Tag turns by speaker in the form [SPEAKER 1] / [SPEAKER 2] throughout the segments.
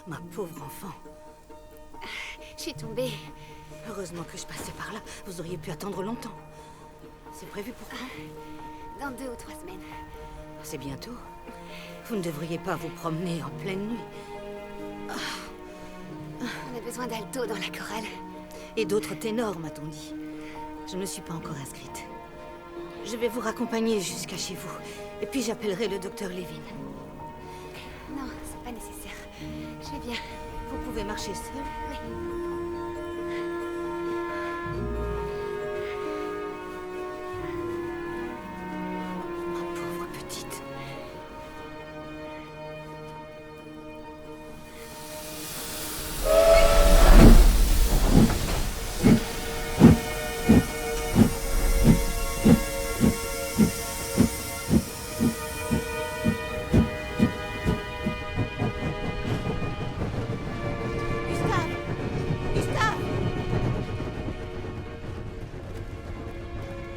[SPEAKER 1] Ma pauvre enfant.
[SPEAKER 2] Je suis tombée.
[SPEAKER 1] Heureusement que je passais par là. Vous auriez pu attendre longtemps. C'est prévu pour quand?
[SPEAKER 2] Dans 2 ou 3 semaines.
[SPEAKER 1] C'est bientôt. Vous ne devriez pas vous promener en pleine nuit.
[SPEAKER 2] On a besoin d'alto dans la chorale.
[SPEAKER 1] Et d'autres ténors, m'a-t-on dit. Je ne me suis pas encore inscrite. Je vais vous raccompagner jusqu'à chez vous. Et puis j'appellerai le docteur Levin.
[SPEAKER 2] Non, c'est pas nécessaire. Je vais bien.
[SPEAKER 1] Vous pouvez marcher seul?
[SPEAKER 2] Oui.
[SPEAKER 1] Ma pauvre petite.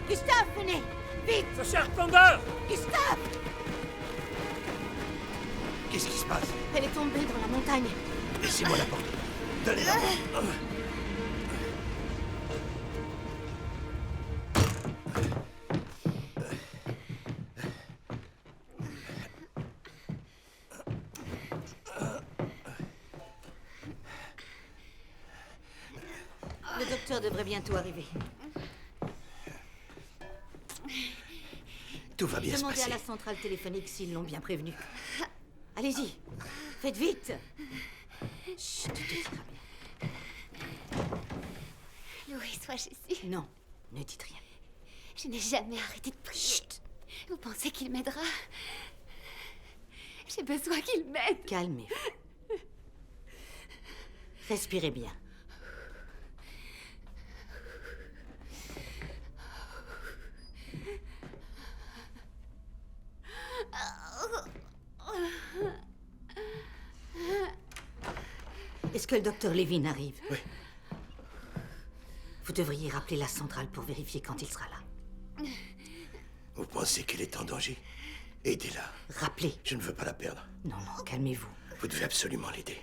[SPEAKER 1] Gustave, venez! Vite!
[SPEAKER 3] Ce Charpenter!
[SPEAKER 1] Gustave!
[SPEAKER 4] Qu'est-ce qui se passe?
[SPEAKER 1] Elle est tombée dans la montagne.
[SPEAKER 4] Laissez-moi la porter. Donnez-la.
[SPEAKER 1] Le docteur devrait bientôt arriver.
[SPEAKER 4] Tout va bien se
[SPEAKER 1] Demandez à
[SPEAKER 4] passer.
[SPEAKER 1] la centrale téléphonique s'ils l'ont bien prévenu. Allez-y, faites vite. Chut, tout ira bien.
[SPEAKER 2] Louis, sois Jésus.
[SPEAKER 1] Non, ne dites rien.
[SPEAKER 2] Je n'ai jamais arrêté de prier.
[SPEAKER 1] Chut.
[SPEAKER 2] Vous pensez qu'il m'aidera? J'ai besoin qu'il m'aide.
[SPEAKER 1] Calmez-vous. Respirez bien. Est-ce que le docteur Levin arrive?
[SPEAKER 4] Oui.
[SPEAKER 1] Vous devriez rappeler la centrale pour vérifier quand il sera là.
[SPEAKER 4] Vous pensez qu'elle est en danger? Aidez-la.
[SPEAKER 1] Rappelez.
[SPEAKER 4] Je ne veux pas la perdre.
[SPEAKER 1] Non, non, calmez-vous.
[SPEAKER 4] Vous devez absolument l'aider.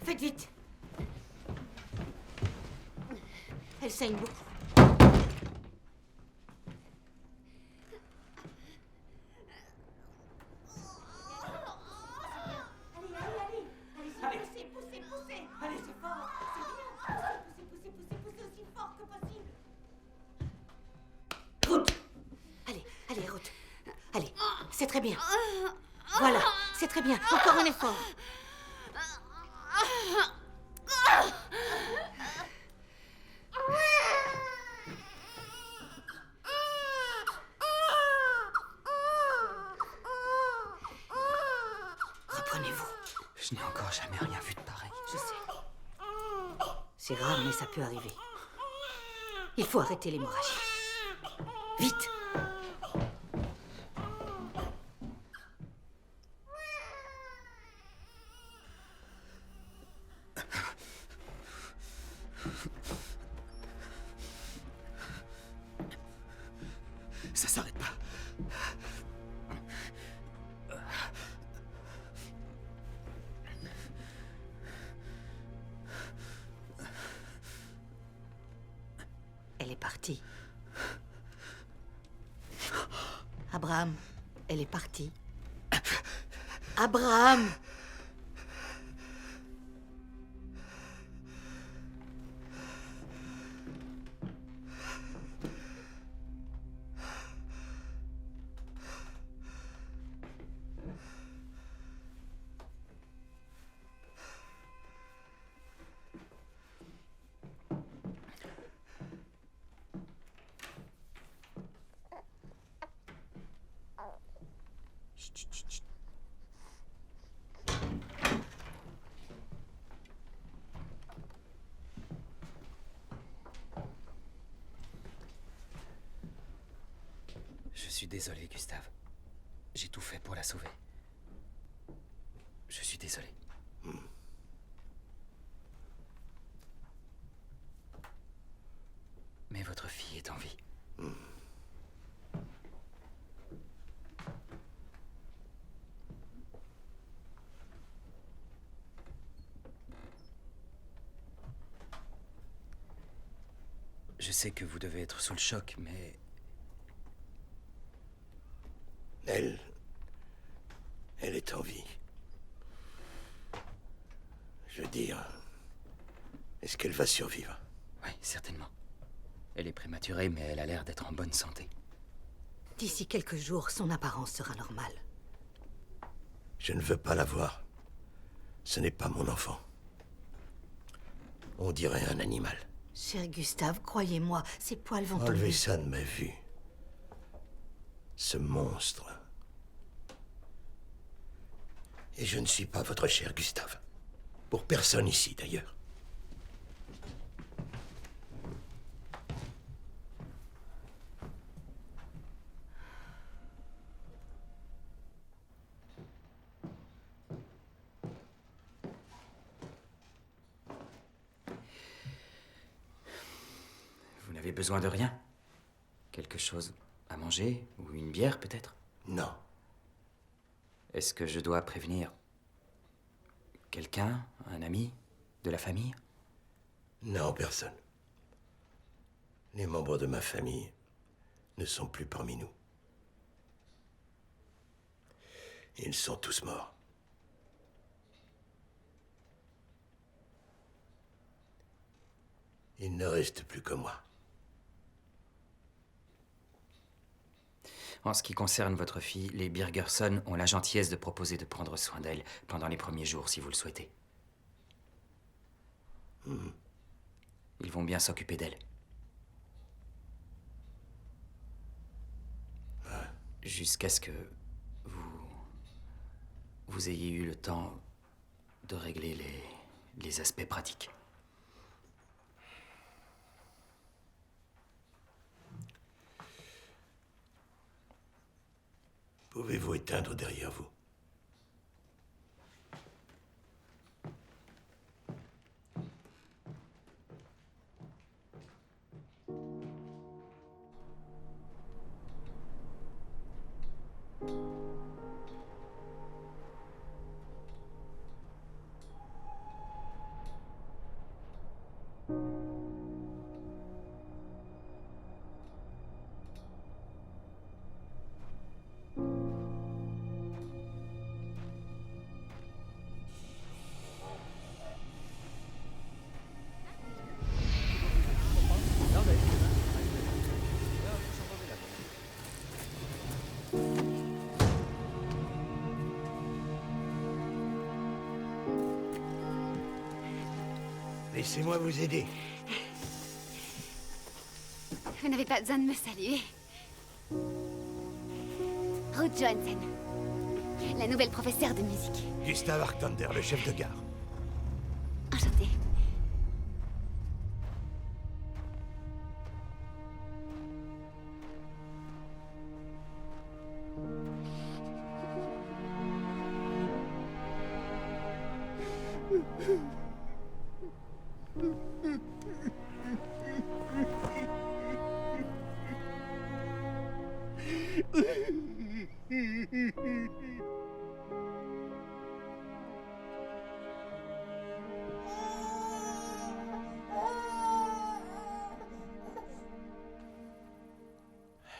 [SPEAKER 1] Faites vite. Elle saigne beaucoup. Allez, Ruth. Allez, c'est très bien. Voilà, c'est très bien. Encore un effort. Reprenez-vous.
[SPEAKER 3] Je n'ai encore jamais rien vu de pareil.
[SPEAKER 1] Je sais. C'est rare, mais ça peut arriver. Il faut arrêter l'hémorragie. Vite!
[SPEAKER 4] Ça s'arrête pas.
[SPEAKER 1] Elle est partie. Abraham, elle est partie. Abraham! Chut, chut, chut, chut.
[SPEAKER 3] Je suis désolé, Gustave. J'ai tout fait pour la sauver. Je suis désolé. Mais votre fille est en vie. Je sais que vous devez être sous le choc, mais...
[SPEAKER 4] Elle est en vie. Je veux dire, est-ce qu'elle va survivre?
[SPEAKER 3] Oui, certainement. Elle est prématurée, mais elle a l'air d'être en bonne santé.
[SPEAKER 1] D'ici quelques jours, son apparence sera normale.
[SPEAKER 4] Je ne veux pas la voir. Ce n'est pas mon enfant. On dirait un animal.
[SPEAKER 1] Cher Gustave, croyez-moi, ses poils vont
[SPEAKER 4] Enlevez
[SPEAKER 1] tomber.
[SPEAKER 4] ça de ma vue. Ce monstre. Et je ne suis pas votre cher Gustave. Pour personne ici, d'ailleurs.
[SPEAKER 3] Vous n'avez besoin de rien? Quelque chose à manger? Ou une bière, peut-être?
[SPEAKER 4] Non.
[SPEAKER 3] Est-ce que je dois prévenir quelqu'un? Un ami? De la famille?
[SPEAKER 4] Non, personne. Les membres de ma famille ne sont plus parmi nous. Ils sont tous morts. Il ne reste plus que moi.
[SPEAKER 3] En ce qui concerne votre fille, les Birgerson ont la gentillesse de proposer de prendre soin d'elle pendant les premiers jours, si vous le souhaitez. Ils vont bien s'occuper d'elle. Jusqu'à ce que vous ayez eu le temps de régler les aspects pratiques.
[SPEAKER 4] Pouvez-vous éteindre derrière vous? Laissez-moi vous aider.
[SPEAKER 2] Vous n'avez pas besoin de me saluer. Ruth Johansen, la nouvelle professeure de musique.
[SPEAKER 4] Gustave Arctander, le chef de gare.
[SPEAKER 2] Enchantée.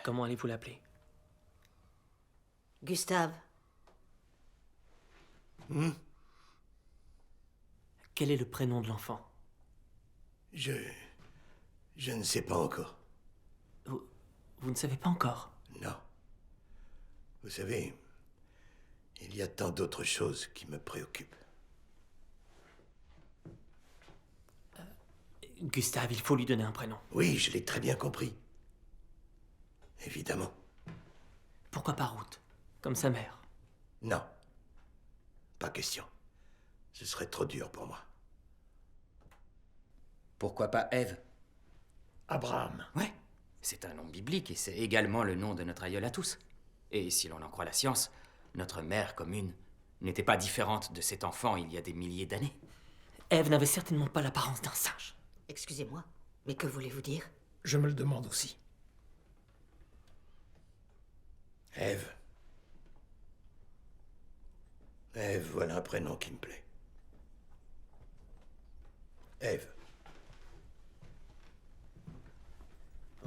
[SPEAKER 5] Comment allez-vous l'appeler?
[SPEAKER 1] Gustave,
[SPEAKER 5] Quel est le prénom de l'enfant?
[SPEAKER 4] Je ne sais pas encore.
[SPEAKER 5] Vous ne savez pas encore?
[SPEAKER 4] Non. Vous savez, il y a tant d'autres choses qui me préoccupent.
[SPEAKER 5] Gustave, il faut lui donner un prénom.
[SPEAKER 4] Oui, je l'ai très bien compris. Évidemment.
[SPEAKER 5] Pourquoi pas Ruth, comme sa mère?
[SPEAKER 4] Non. Pas question. Ce serait trop dur pour moi.
[SPEAKER 3] Pourquoi pas Ève?
[SPEAKER 4] Abraham.
[SPEAKER 3] Ouais, c'est un nom biblique et c'est également le nom de notre aïeul à tous. Et si l'on en croit la science, notre mère commune n'était pas différente de cet enfant il y a des milliers d'années.
[SPEAKER 5] Ève n'avait certainement pas l'apparence d'un singe.
[SPEAKER 1] excusez-moi, mais que voulez-vous dire?
[SPEAKER 6] Je me le demande aussi.
[SPEAKER 4] Ève. Ève, voilà un prénom qui me plaît. Ève.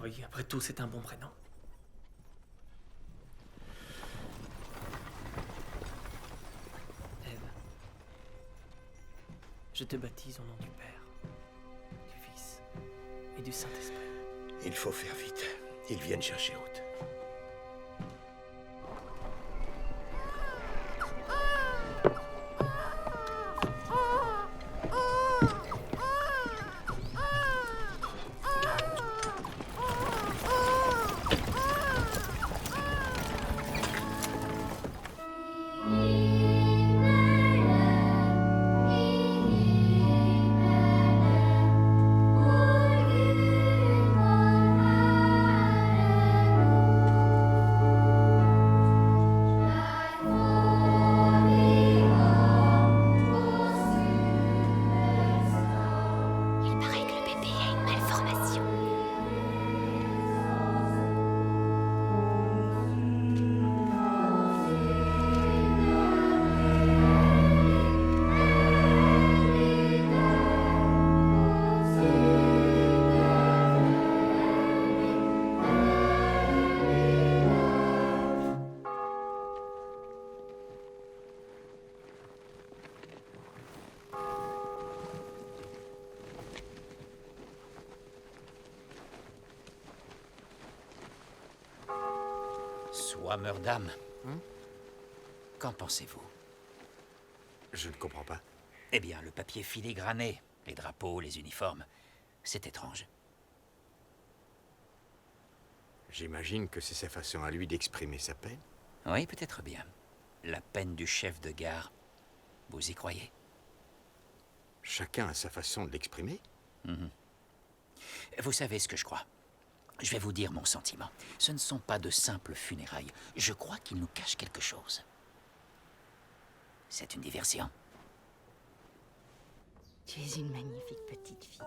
[SPEAKER 5] Oui, après tout, c'est un bon prénom. Ève, je te baptise au nom du Père, du Fils et du Saint-Esprit.
[SPEAKER 4] Il faut faire vite. Ils viennent chercher Ruth.
[SPEAKER 2] Il paraît que le bébé a une malformation.
[SPEAKER 6] Soit meurt d'âme. Qu'en pensez-vous?
[SPEAKER 4] Je ne comprends pas.
[SPEAKER 6] Eh bien, le papier filigrané, les drapeaux, les uniformes, c'est étrange.
[SPEAKER 4] J'imagine que c'est sa façon à lui d'exprimer sa peine.
[SPEAKER 6] Oui, peut-être bien. La peine du chef de gare. Vous y croyez?
[SPEAKER 4] Chacun a sa façon de l'exprimer.
[SPEAKER 6] Vous savez ce que je crois. Je vais vous dire mon sentiment. Ce ne sont pas de simples funérailles. Je crois qu'il nous cache quelque chose. C'est une diversion.
[SPEAKER 1] Tu es une magnifique petite fille.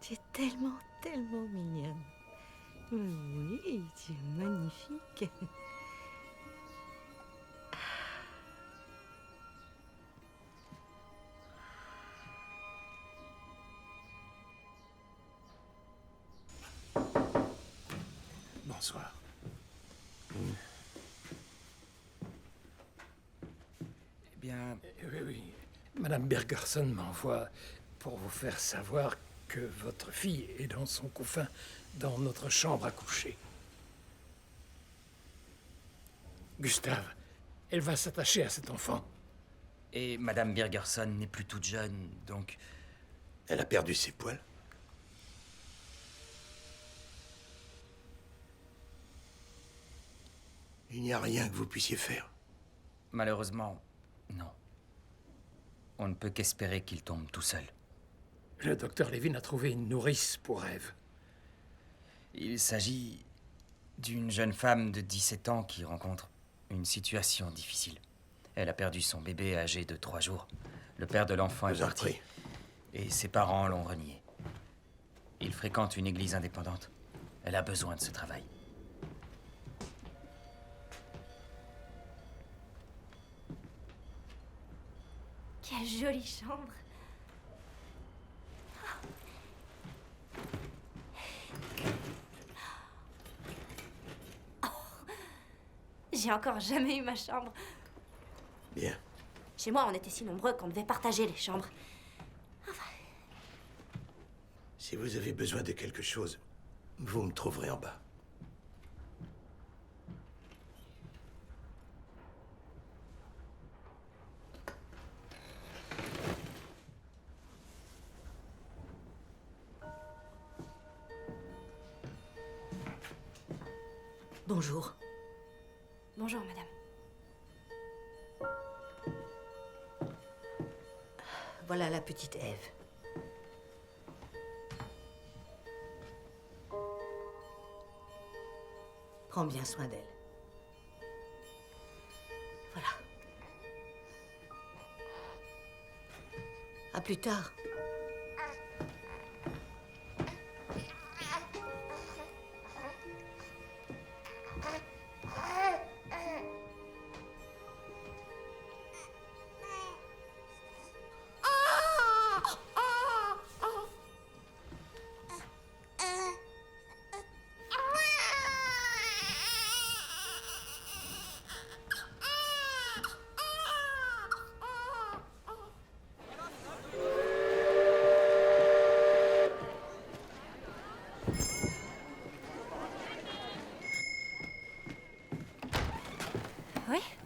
[SPEAKER 1] Tu es tellement, tellement mignonne. Oui, tu es magnifique.
[SPEAKER 7] Bonsoir.
[SPEAKER 3] Eh bien,
[SPEAKER 7] Oui, oui. Madame Bergerson m'envoie pour vous faire savoir que votre fille est dans son couffin dans notre chambre à coucher. Gustave, elle va s'attacher à cet enfant.
[SPEAKER 3] et Madame Birgerson n'est plus toute jeune, donc...
[SPEAKER 4] Elle a perdu ses poils. Il n'y a rien que vous puissiez faire.
[SPEAKER 3] Malheureusement, non. On ne peut qu'espérer qu'il tombe tout seul.
[SPEAKER 7] Le docteur Levin a trouvé une nourrice pour Ève.
[SPEAKER 3] Il s'agit d'une jeune femme de 17 ans qui rencontre une situation difficile. Elle a perdu son bébé âgé de 3 jours. Le père de l'enfant est
[SPEAKER 4] Vous en
[SPEAKER 3] parti.
[SPEAKER 4] prie.
[SPEAKER 3] Et ses parents l'ont renié. Il fréquente une église indépendante. Elle a besoin de ce travail.
[SPEAKER 2] Quelle jolie chambre. Oh. J'ai encore jamais eu ma chambre.
[SPEAKER 4] Bien.
[SPEAKER 2] Chez moi, on était si nombreux qu'on devait partager les chambres.
[SPEAKER 4] Si vous avez besoin de quelque chose, vous me trouverez en bas.
[SPEAKER 1] Bonjour.
[SPEAKER 2] Bonjour, madame.
[SPEAKER 1] Voilà la petite Ève. Prends bien soin d'elle. Voilà. À plus tard.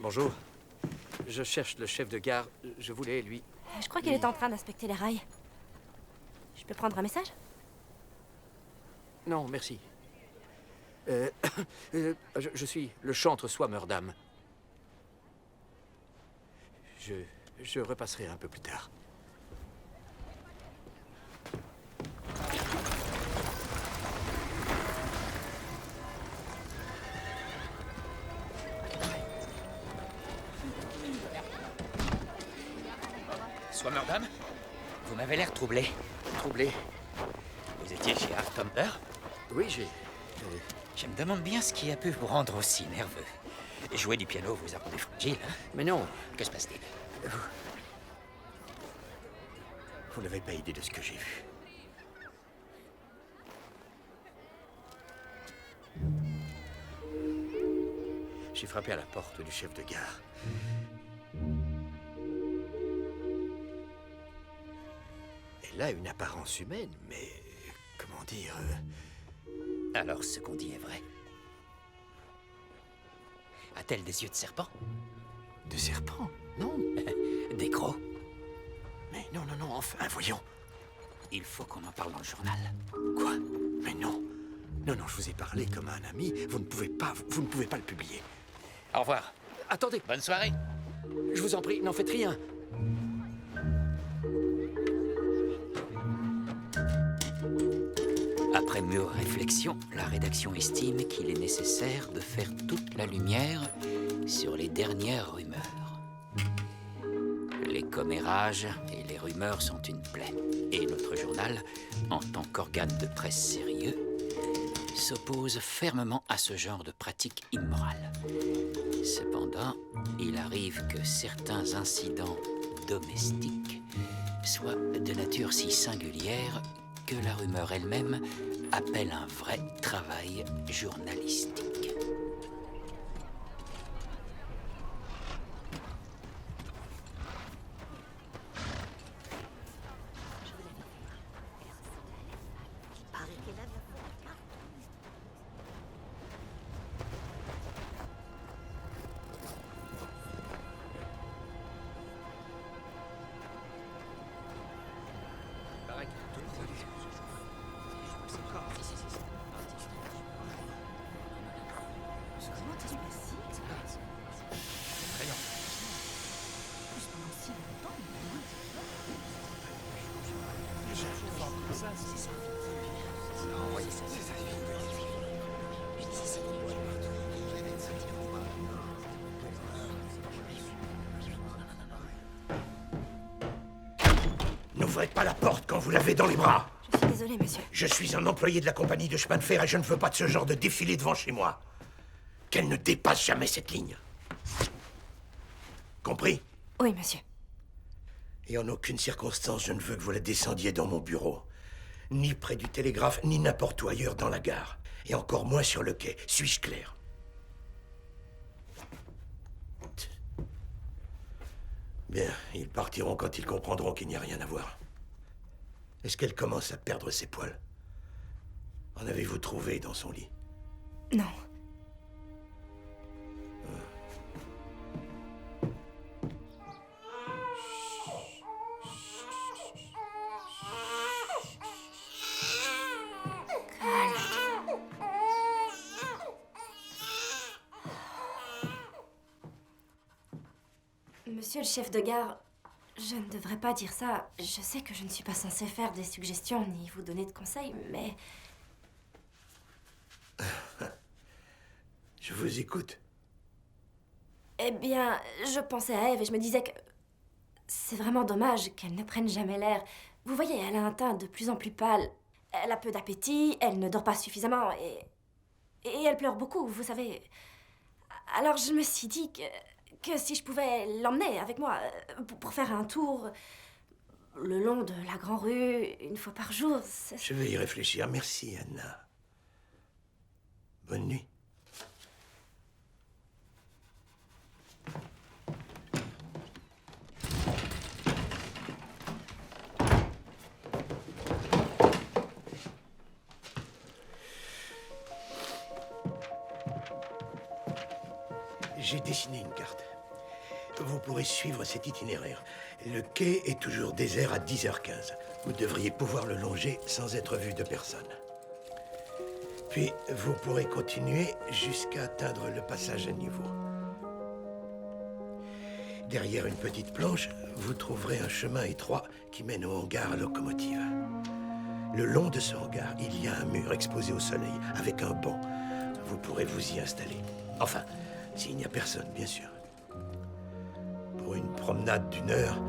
[SPEAKER 8] Bonjour. Je cherche le chef de gare. Je voulais, lui...
[SPEAKER 2] Je crois qu'il est en train d'inspecter les rails. Je peux prendre un message?
[SPEAKER 8] Non, merci. Je suis le chantre Swammerdam. Je repasserai un peu plus tard.
[SPEAKER 6] Swammerdam, vous m'avez l'air troublé.
[SPEAKER 8] Troublé?
[SPEAKER 6] Vous étiez chez Art Thunder?
[SPEAKER 8] Oui, j'ai...
[SPEAKER 6] Je me demande bien ce qui a pu vous rendre aussi nerveux. Jouer du piano vous a rendu fragile, hein?
[SPEAKER 8] Mais non,
[SPEAKER 6] Que se passe-t-il?
[SPEAKER 8] vous n'avez pas idée de ce que j'ai vu. J'ai frappé à la porte du chef de gare. Elle a une apparence humaine, mais... comment dire...
[SPEAKER 6] Alors, ce qu'on dit est vrai. A-t-elle des yeux de serpent?
[SPEAKER 8] de serpent? Non.
[SPEAKER 6] Des crocs?
[SPEAKER 8] Mais non, non, non, enfin, voyons.
[SPEAKER 6] Il faut qu'on en parle dans le journal.
[SPEAKER 8] Quoi? Mais non. Non, non, je vous ai parlé comme un ami. Vous ne pouvez pas le publier.
[SPEAKER 6] Au revoir.
[SPEAKER 8] Attendez,
[SPEAKER 6] Bonne soirée.
[SPEAKER 8] je vous en prie, n'en faites rien.
[SPEAKER 6] Après mûre réflexion, la rédaction estime qu'il est nécessaire de faire toute la lumière sur les dernières rumeurs. Les commérages et les rumeurs sont une plaie. Et notre journal, en tant qu'organe de presse sérieux, s'oppose fermement à ce genre de pratique immorale. Cependant, il arrive que certains incidents domestiques soient de nature si singulière que la rumeur elle-même appelle un vrai travail journalistique.
[SPEAKER 4] N'ouvrez pas la porte quand vous l'avez dans les bras.
[SPEAKER 2] Je suis désolée, monsieur.
[SPEAKER 4] Je suis un employé de la compagnie de chemin de fer et je ne veux pas de ce genre de défilé devant chez moi. Qu'elle ne dépasse jamais cette ligne. Compris?
[SPEAKER 2] Oui, monsieur.
[SPEAKER 4] Et en aucune circonstance, je ne veux que vous la descendiez dans mon bureau. Ni près du télégraphe, ni n'importe où ailleurs dans la gare. Et encore moins sur le quai. Suis-je clair? Bien, ils partiront quand ils comprendront qu'il n'y a rien à voir. Est-ce qu'elle commence à perdre ses poils? En avez-vous trouvé dans son lit?
[SPEAKER 2] Non. Monsieur le chef de gare, je ne devrais pas dire ça. Je sais que je ne suis pas censée faire des suggestions ni vous donner de conseils, mais...
[SPEAKER 4] Je vous écoute.
[SPEAKER 2] Eh bien, je pensais à Ève et je me disais que... c'est vraiment dommage qu'elle ne prenne jamais l'air. Vous voyez, elle a un teint de plus en plus pâle. Elle a peu d'appétit, elle ne dort pas suffisamment et elle pleure beaucoup, vous savez. Alors je me suis dit que si je pouvais l'emmener avec moi pour faire un tour le long de la grande rue, une fois par jour...
[SPEAKER 4] Je vais y réfléchir. Merci, Anna. Bonne nuit. J'ai dessiné une carte. vous pourrez suivre cet itinéraire. Le quai est toujours désert à 10h15. Vous devriez pouvoir le longer sans être vu de personne. Puis, vous pourrez continuer jusqu'à atteindre le passage à niveau. Derrière une petite planche, vous trouverez un chemin étroit qui mène au hangar à locomotive. Le long de ce hangar, il y a un mur exposé au soleil, avec un banc. Vous pourrez vous y installer. Enfin, s'il n'y a personne, bien sûr. Pour une promenade d'1 heure,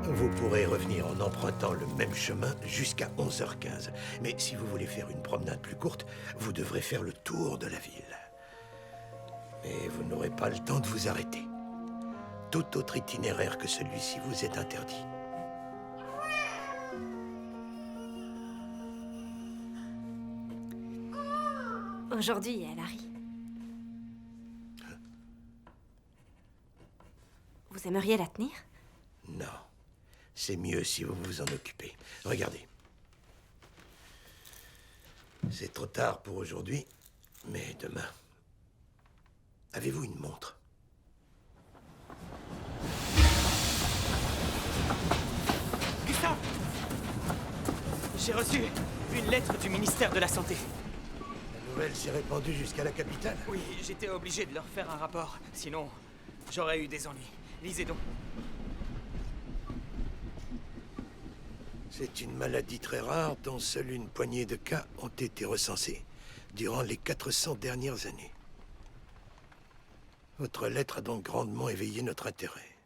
[SPEAKER 4] vous pourrez revenir en empruntant le même chemin jusqu'à 11h15. Mais si vous voulez faire une promenade plus courte, vous devrez faire le tour de la ville. Mais vous n'aurez pas le temps de vous arrêter. Tout autre itinéraire que celui-ci vous est interdit.
[SPEAKER 2] Aujourd'hui, elle a ri. Vous aimeriez la tenir?
[SPEAKER 4] Non. C'est mieux si vous vous en occupez. Regardez. C'est trop tard pour aujourd'hui, mais demain... Avez-vous une montre?
[SPEAKER 5] Gustave! J'ai reçu une lettre du ministère de la Santé.
[SPEAKER 4] La nouvelle s'est répandue jusqu'à la capitale.
[SPEAKER 5] Oui, j'étais obligé de leur faire un rapport. Sinon, j'aurais eu des ennuis. Lisez donc.
[SPEAKER 4] C'est une maladie très rare dont seule une poignée de cas ont été recensés durant les 400 dernières années. Votre lettre a donc grandement éveillé notre intérêt.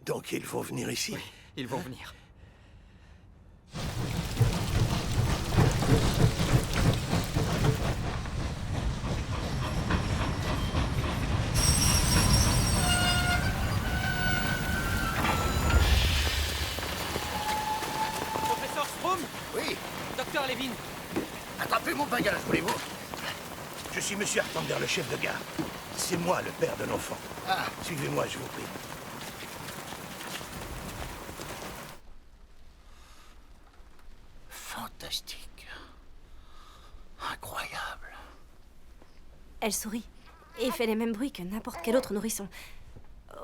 [SPEAKER 4] Donc ils vont venir ici?
[SPEAKER 5] Oui, ils vont venir. Professeur Strom?
[SPEAKER 4] Oui.
[SPEAKER 5] Docteur Levin?
[SPEAKER 4] Attrapez mon bagage, voulez-vous? Je suis Monsieur Artander, le chef de gare. C'est moi, le père de l'enfant. Ah, suivez-moi, je vous prie.
[SPEAKER 6] Fantastique. Incroyable.
[SPEAKER 2] Elle sourit et fait les mêmes bruits que n'importe quel autre nourrisson.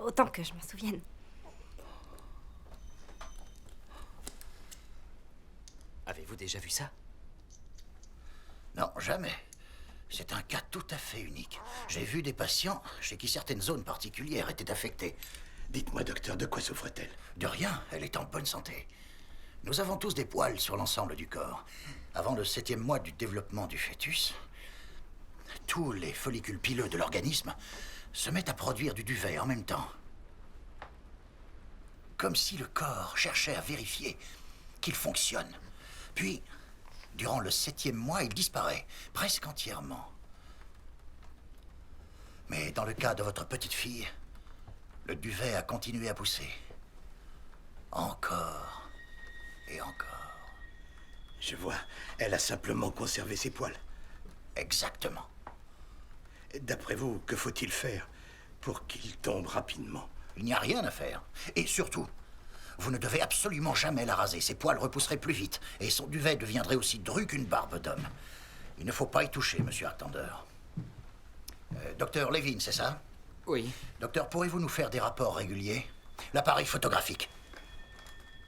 [SPEAKER 2] Autant que je m'en souvienne.
[SPEAKER 5] Avez-vous déjà vu ça?
[SPEAKER 6] Non, jamais. C'est un cas tout à fait unique. J'ai vu des patients chez qui certaines zones particulières étaient affectées.
[SPEAKER 4] Dites-moi, docteur, de quoi souffre-t-elle?
[SPEAKER 6] De rien, elle est en bonne santé. Nous avons tous des poils sur l'ensemble du corps. Avant le 7e mois du développement du fœtus, tous les follicules pileux de l'organisme se mettent à produire du duvet en même temps. Comme si le corps cherchait à vérifier qu'il fonctionne. Puis, durant le 7e mois, il disparaît, presque entièrement. Mais dans le cas de votre petite fille, le duvet a continué à pousser. Encore et encore.
[SPEAKER 4] Je vois. Elle a simplement conservé ses poils.
[SPEAKER 6] Exactement.
[SPEAKER 4] D'après vous, que faut-il faire pour qu'il tombe rapidement?
[SPEAKER 6] Il n'y a rien à faire. Et surtout, vous ne devez absolument jamais la raser. Ses poils repousseraient plus vite. Et son duvet deviendrait aussi dru qu'une barbe d'homme. Il ne faut pas y toucher, monsieur Artander. Docteur Levin, c'est ça?
[SPEAKER 5] Oui.
[SPEAKER 6] Docteur, pourriez-vous nous faire des rapports réguliers? L'appareil photographique.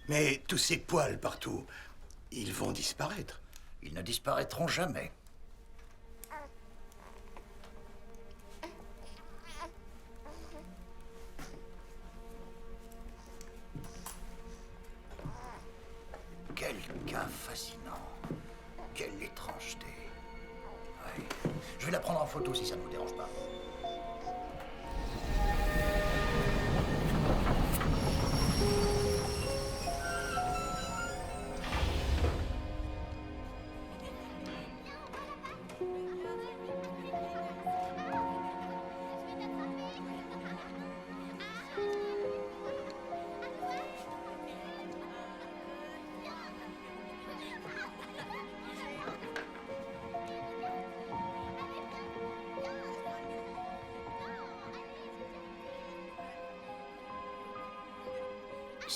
[SPEAKER 4] Mais tous ces poils partout, ils vont disparaître.
[SPEAKER 6] Ils ne disparaîtront jamais. Quel cas fascinant. Quelle étrangeté. Ouais. Je vais la prendre en photo si ça ne vous dérange pas.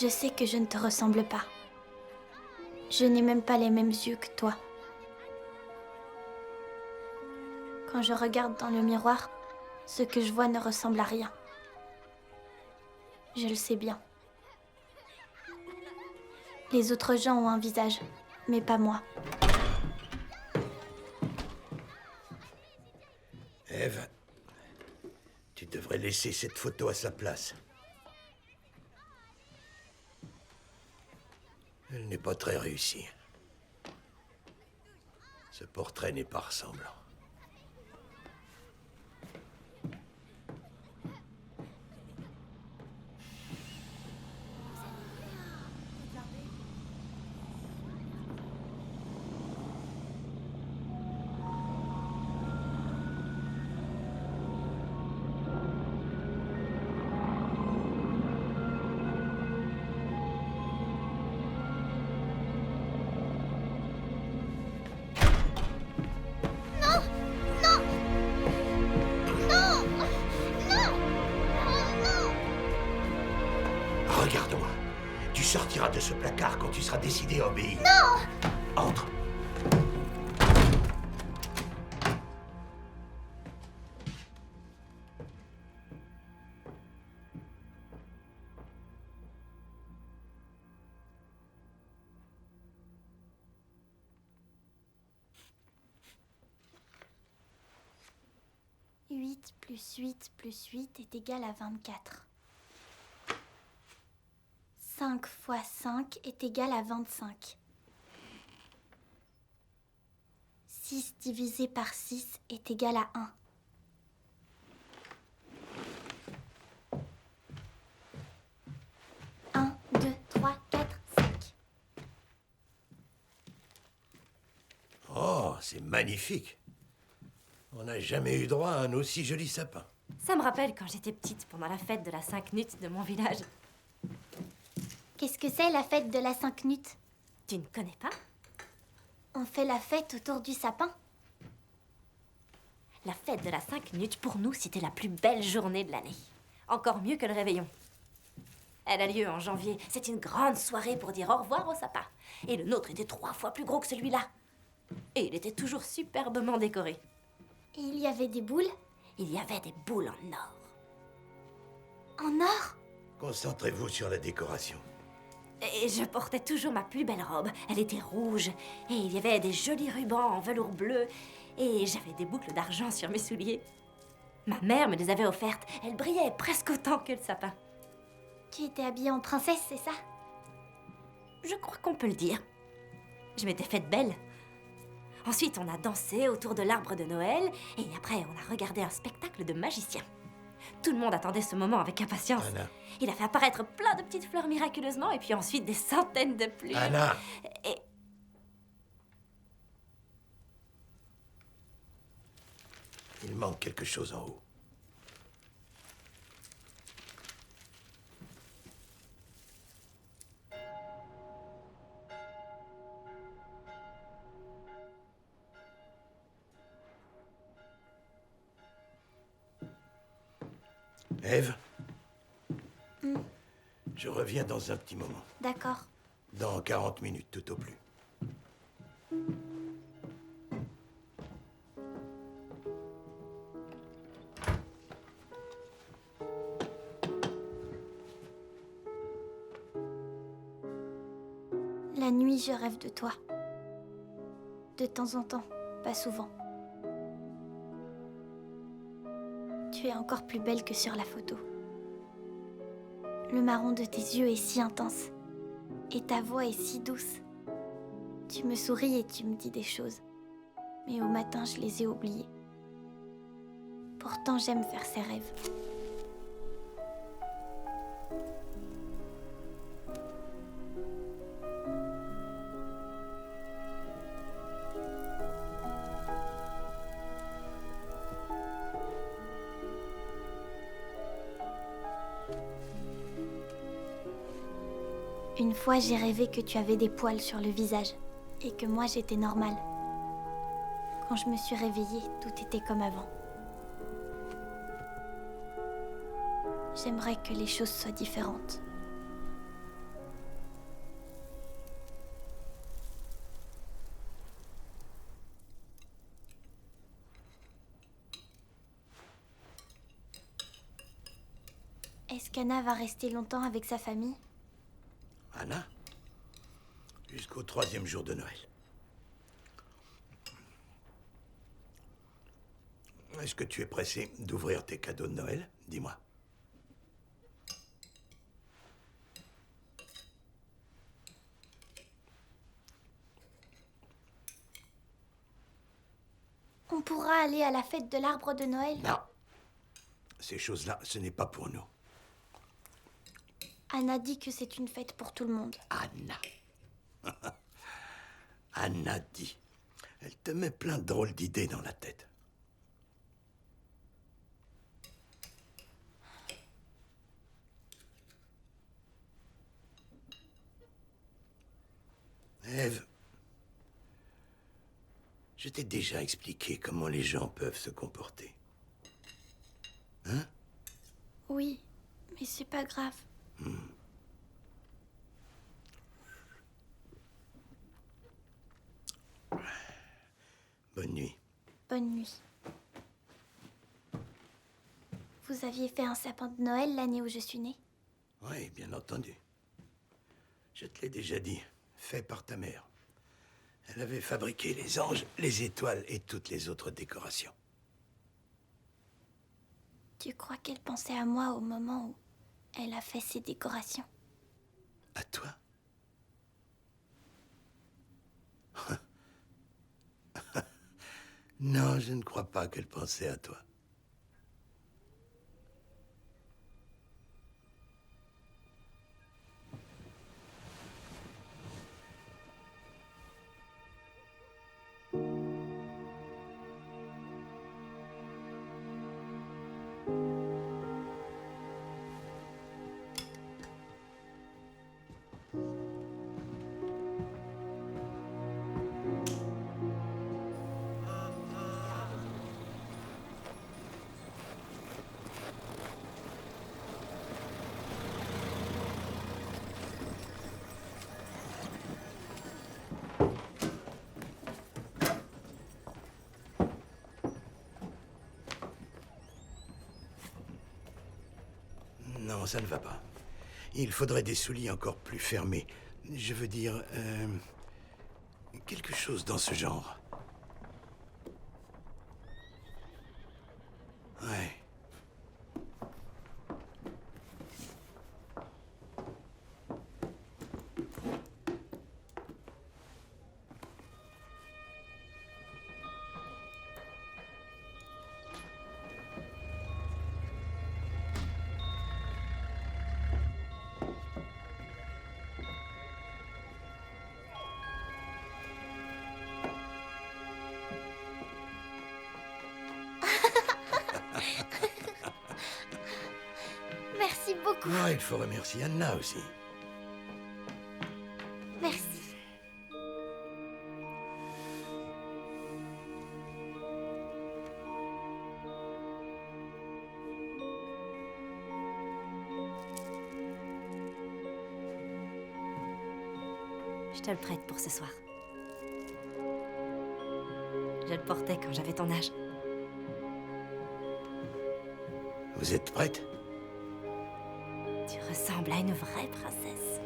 [SPEAKER 9] Je sais que je ne te ressemble pas. Je n'ai même pas les mêmes yeux que toi. Quand je regarde dans le miroir, Ce que je vois ne ressemble à rien. Je le sais bien. Les autres gens ont un visage, mais pas moi.
[SPEAKER 4] Eve, tu devrais laisser cette photo à sa place. Elle n'est pas très réussie. Ce portrait n'est pas ressemblant. Regarde-moi. Tu sortiras de ce placard quand tu seras décidé à obéir.
[SPEAKER 9] Non!
[SPEAKER 4] Entre. «
[SPEAKER 9] 8 plus 8 plus 8 est égal à 24. 5 fois 5 est égal à 25. 6 divisé par 6 est égal à 1. Un, 2, 3, 4, 5.
[SPEAKER 4] Oh, c'est magnifique. On n'a jamais eu droit à un aussi joli sapin.
[SPEAKER 2] Ça me rappelle quand j'étais petite, pendant la fête de la 5 Nut de mon village.
[SPEAKER 9] Qu'est-ce que c'est la fête de la 5 Nut?
[SPEAKER 2] Tu ne connais pas?
[SPEAKER 9] On fait la fête autour du sapin.
[SPEAKER 2] La fête de la 5 Nut, pour nous, c'était la plus belle journée de l'année. Encore mieux que le réveillon. Elle a lieu en janvier. C'est une grande soirée pour dire au revoir au sapin. Et le nôtre était 3 fois plus gros que celui-là. Et il était toujours superbement décoré.
[SPEAKER 9] Et il y avait des boules?
[SPEAKER 2] Il y avait des boules en or.
[SPEAKER 9] En or?
[SPEAKER 4] Concentrez-vous sur la décoration.
[SPEAKER 2] Et je portais toujours ma plus belle robe. Elle était rouge. Et il y avait des jolis rubans en velours bleu. Et j'avais des boucles d'argent sur mes souliers. Ma mère me les avait offertes. Elles brillaient presque autant que le sapin.
[SPEAKER 9] Tu étais habillée en princesse, c'est ça?
[SPEAKER 2] Je crois qu'on peut le dire. Je m'étais faite belle. Ensuite, on a dansé autour de l'arbre de Noël. Et après, on a regardé un spectacle de magiciens. Tout le monde attendait ce moment avec impatience.
[SPEAKER 4] Anna.
[SPEAKER 2] Il a fait apparaître plein de petites fleurs miraculeusement. Et puis ensuite, des centaines de plumes.
[SPEAKER 4] Anna!
[SPEAKER 2] Et...
[SPEAKER 4] Il manque quelque chose en haut. Ève? Je reviens dans un petit moment.
[SPEAKER 9] D'accord.
[SPEAKER 4] Dans 40 minutes, tout au plus.
[SPEAKER 9] La nuit, je rêve de toi. De temps en temps, pas souvent. Tu es encore plus belle que sur la photo. Le marron de tes yeux est si intense. Et ta voix est si douce. Tu me souris et tu me dis des choses. Mais au matin, je les ai oubliées. Pourtant, j'aime faire ces rêves. Une fois, j'ai rêvé que tu avais des poils sur le visage et que moi, j'étais normale. Quand je me suis réveillée, tout était comme avant. J'aimerais que les choses soient différentes. Est-ce qu'Anna va rester longtemps avec sa famille?
[SPEAKER 4] Anna? Jusqu'au 3e jour de Noël. Est-ce que tu es pressé d'ouvrir tes cadeaux de Noël? Dis-moi.
[SPEAKER 9] On pourra aller à la fête de l'arbre de Noël?
[SPEAKER 4] Non. Ces choses-là, ce n'est pas pour nous.
[SPEAKER 9] Anna dit que c'est une fête pour tout le monde.
[SPEAKER 4] Anna. Anna dit. Elle te met plein de drôles d'idées dans la tête. Ève, je t'ai déjà expliqué comment les gens peuvent se comporter. Hein?
[SPEAKER 9] Oui, mais c'est pas grave.
[SPEAKER 4] Bonne nuit.
[SPEAKER 9] Bonne nuit. Vous aviez fait un sapin de Noël l'année où je suis née?
[SPEAKER 4] Oui, bien entendu. Je te l'ai déjà dit, fait par ta mère. Elle avait fabriqué les anges, les étoiles et toutes les autres décorations.
[SPEAKER 9] Tu crois qu'elle pensait à moi au moment où elle a fait ses décorations?
[SPEAKER 4] À toi? Non, je ne crois pas qu'elle pensait à toi. Non, ça ne va pas. Il faudrait des souliers encore plus fermés. Je veux dire, quelque chose dans ce genre. Ouais.
[SPEAKER 9] Merci beaucoup.
[SPEAKER 4] Non, il faut remercier Anna aussi.
[SPEAKER 9] Merci.
[SPEAKER 2] Je te le prête pour ce soir. Je le portais quand j'avais ton âge.
[SPEAKER 4] Vous êtes prête?
[SPEAKER 2] Tu ressembles à une vraie princesse.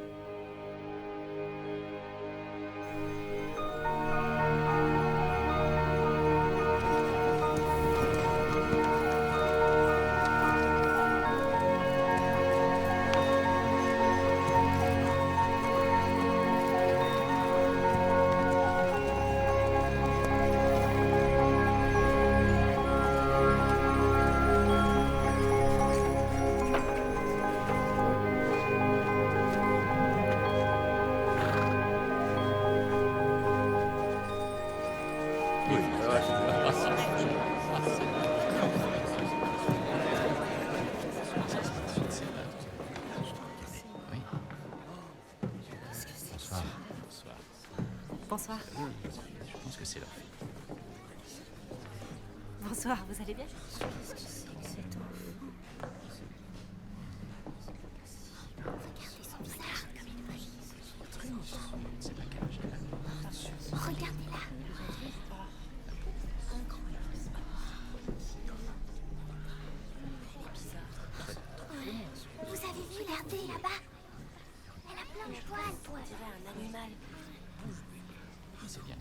[SPEAKER 2] Bonsoir.
[SPEAKER 6] Je pense que c'est leur fille.
[SPEAKER 2] Bonsoir, vous allez bien?
[SPEAKER 9] Regardez-la. Regardez là-bas. Elle a plein de poils.
[SPEAKER 2] On dirait un animal.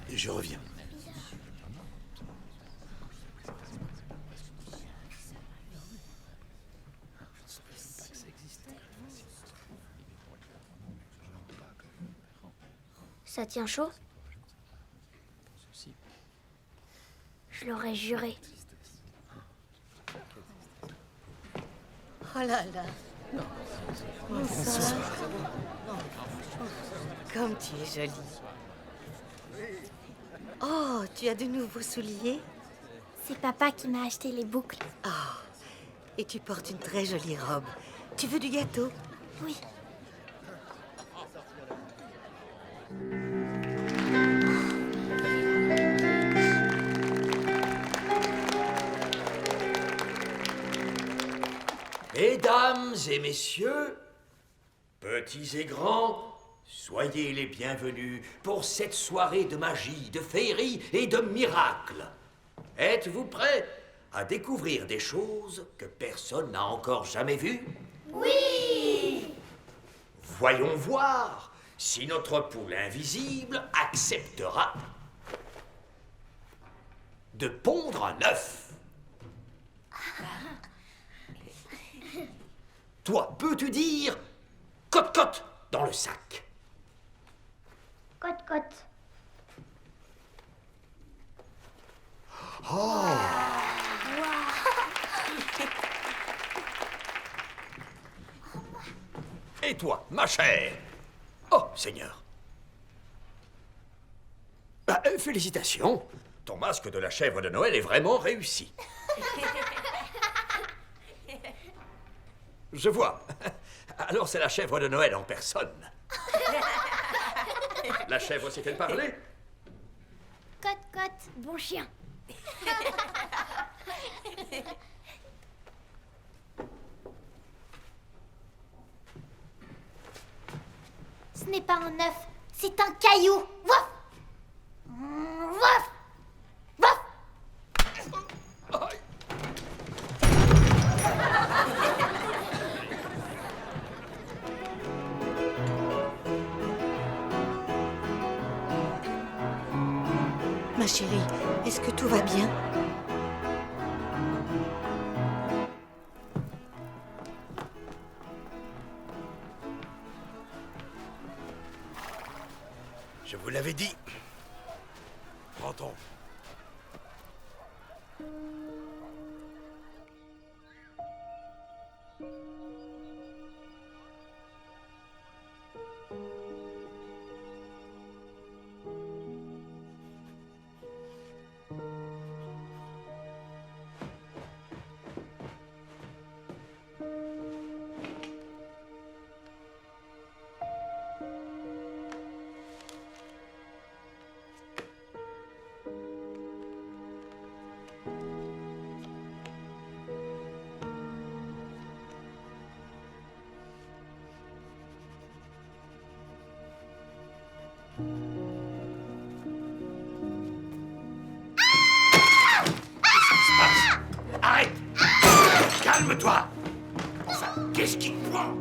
[SPEAKER 4] Je reviens.
[SPEAKER 9] Ça tient chaud? Je l'aurais juré.
[SPEAKER 1] Oh là là. Bonsoir. Comme tu es jolie. Oh, tu as de nouveaux souliers?
[SPEAKER 9] C'est papa qui m'a acheté les boucles.
[SPEAKER 1] Oh, et tu portes une très jolie robe. Tu veux du gâteau?
[SPEAKER 9] Oui.
[SPEAKER 8] Mesdames et messieurs, petits et grands, soyez les bienvenus pour cette soirée de magie, de féerie et de miracles. Êtes-vous prêts à découvrir des choses que personne n'a encore jamais vues?
[SPEAKER 9] Oui!
[SPEAKER 8] Voyons voir si notre poule invisible acceptera de pondre un œuf. Toi, peux-tu dire cote-cote dans le sac?
[SPEAKER 9] Cote-cote.
[SPEAKER 8] Et toi, ma chère? Oh, Seigneur. Félicitations. Ton masque de la chèvre de Noël est vraiment réussi. Je vois. Alors c'est la chèvre de Noël en personne. La chèvre sait-elle parler?
[SPEAKER 9] Cote-cote, bon chien. Ce n'est pas un œuf, c'est un caillou. Wouf! Wouf! Wouf!
[SPEAKER 1] Ma chérie, est-ce que tout va bien?
[SPEAKER 4] Je vous l'avais dit. Rentrons.
[SPEAKER 8] Arrête! Calme-toi! Qu'est-ce qui te prend?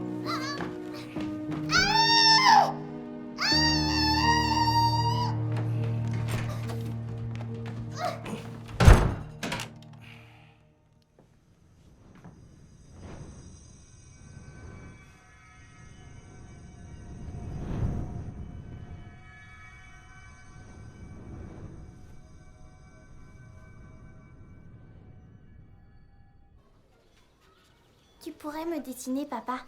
[SPEAKER 9] Tu pourrais me dessiner, papa?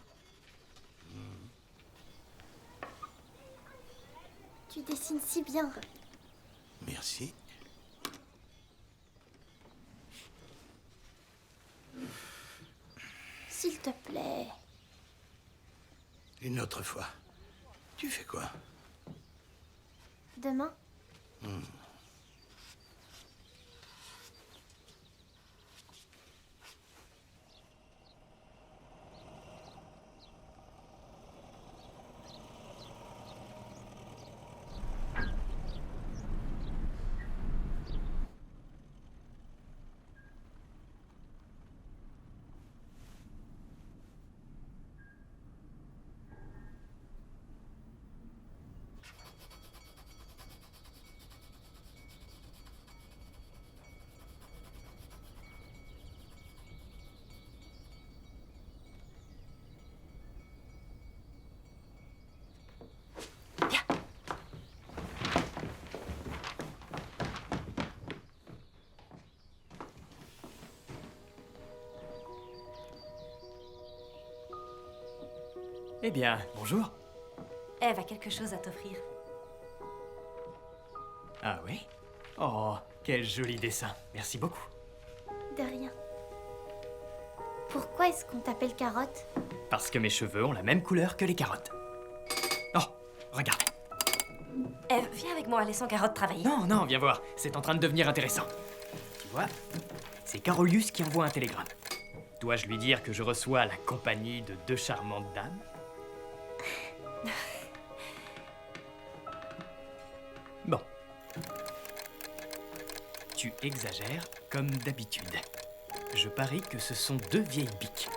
[SPEAKER 9] Tu dessines si bien.
[SPEAKER 4] Merci.
[SPEAKER 9] S'il te plaît.
[SPEAKER 4] Une autre fois. Tu fais quoi?
[SPEAKER 9] Demain?
[SPEAKER 5] Eh bien, bonjour.
[SPEAKER 2] Eve a quelque chose à t'offrir.
[SPEAKER 5] Ah oui? Oh, quel joli dessin. Merci beaucoup.
[SPEAKER 9] De rien. Pourquoi est-ce qu'on t'appelle Carotte?
[SPEAKER 5] Parce que mes cheveux ont la même couleur que les carottes. Oh, regarde.
[SPEAKER 2] Eve, viens avec moi, laissons Carotte travailler.
[SPEAKER 5] Non, non, viens voir. C'est en train de devenir intéressant. Tu vois, c'est Carolius qui envoie un télégramme. Dois-je lui dire que je reçois la compagnie de 2 charmantes dames? Bon. Tu exagères comme d'habitude. Je parie que ce sont 2 vieilles biques.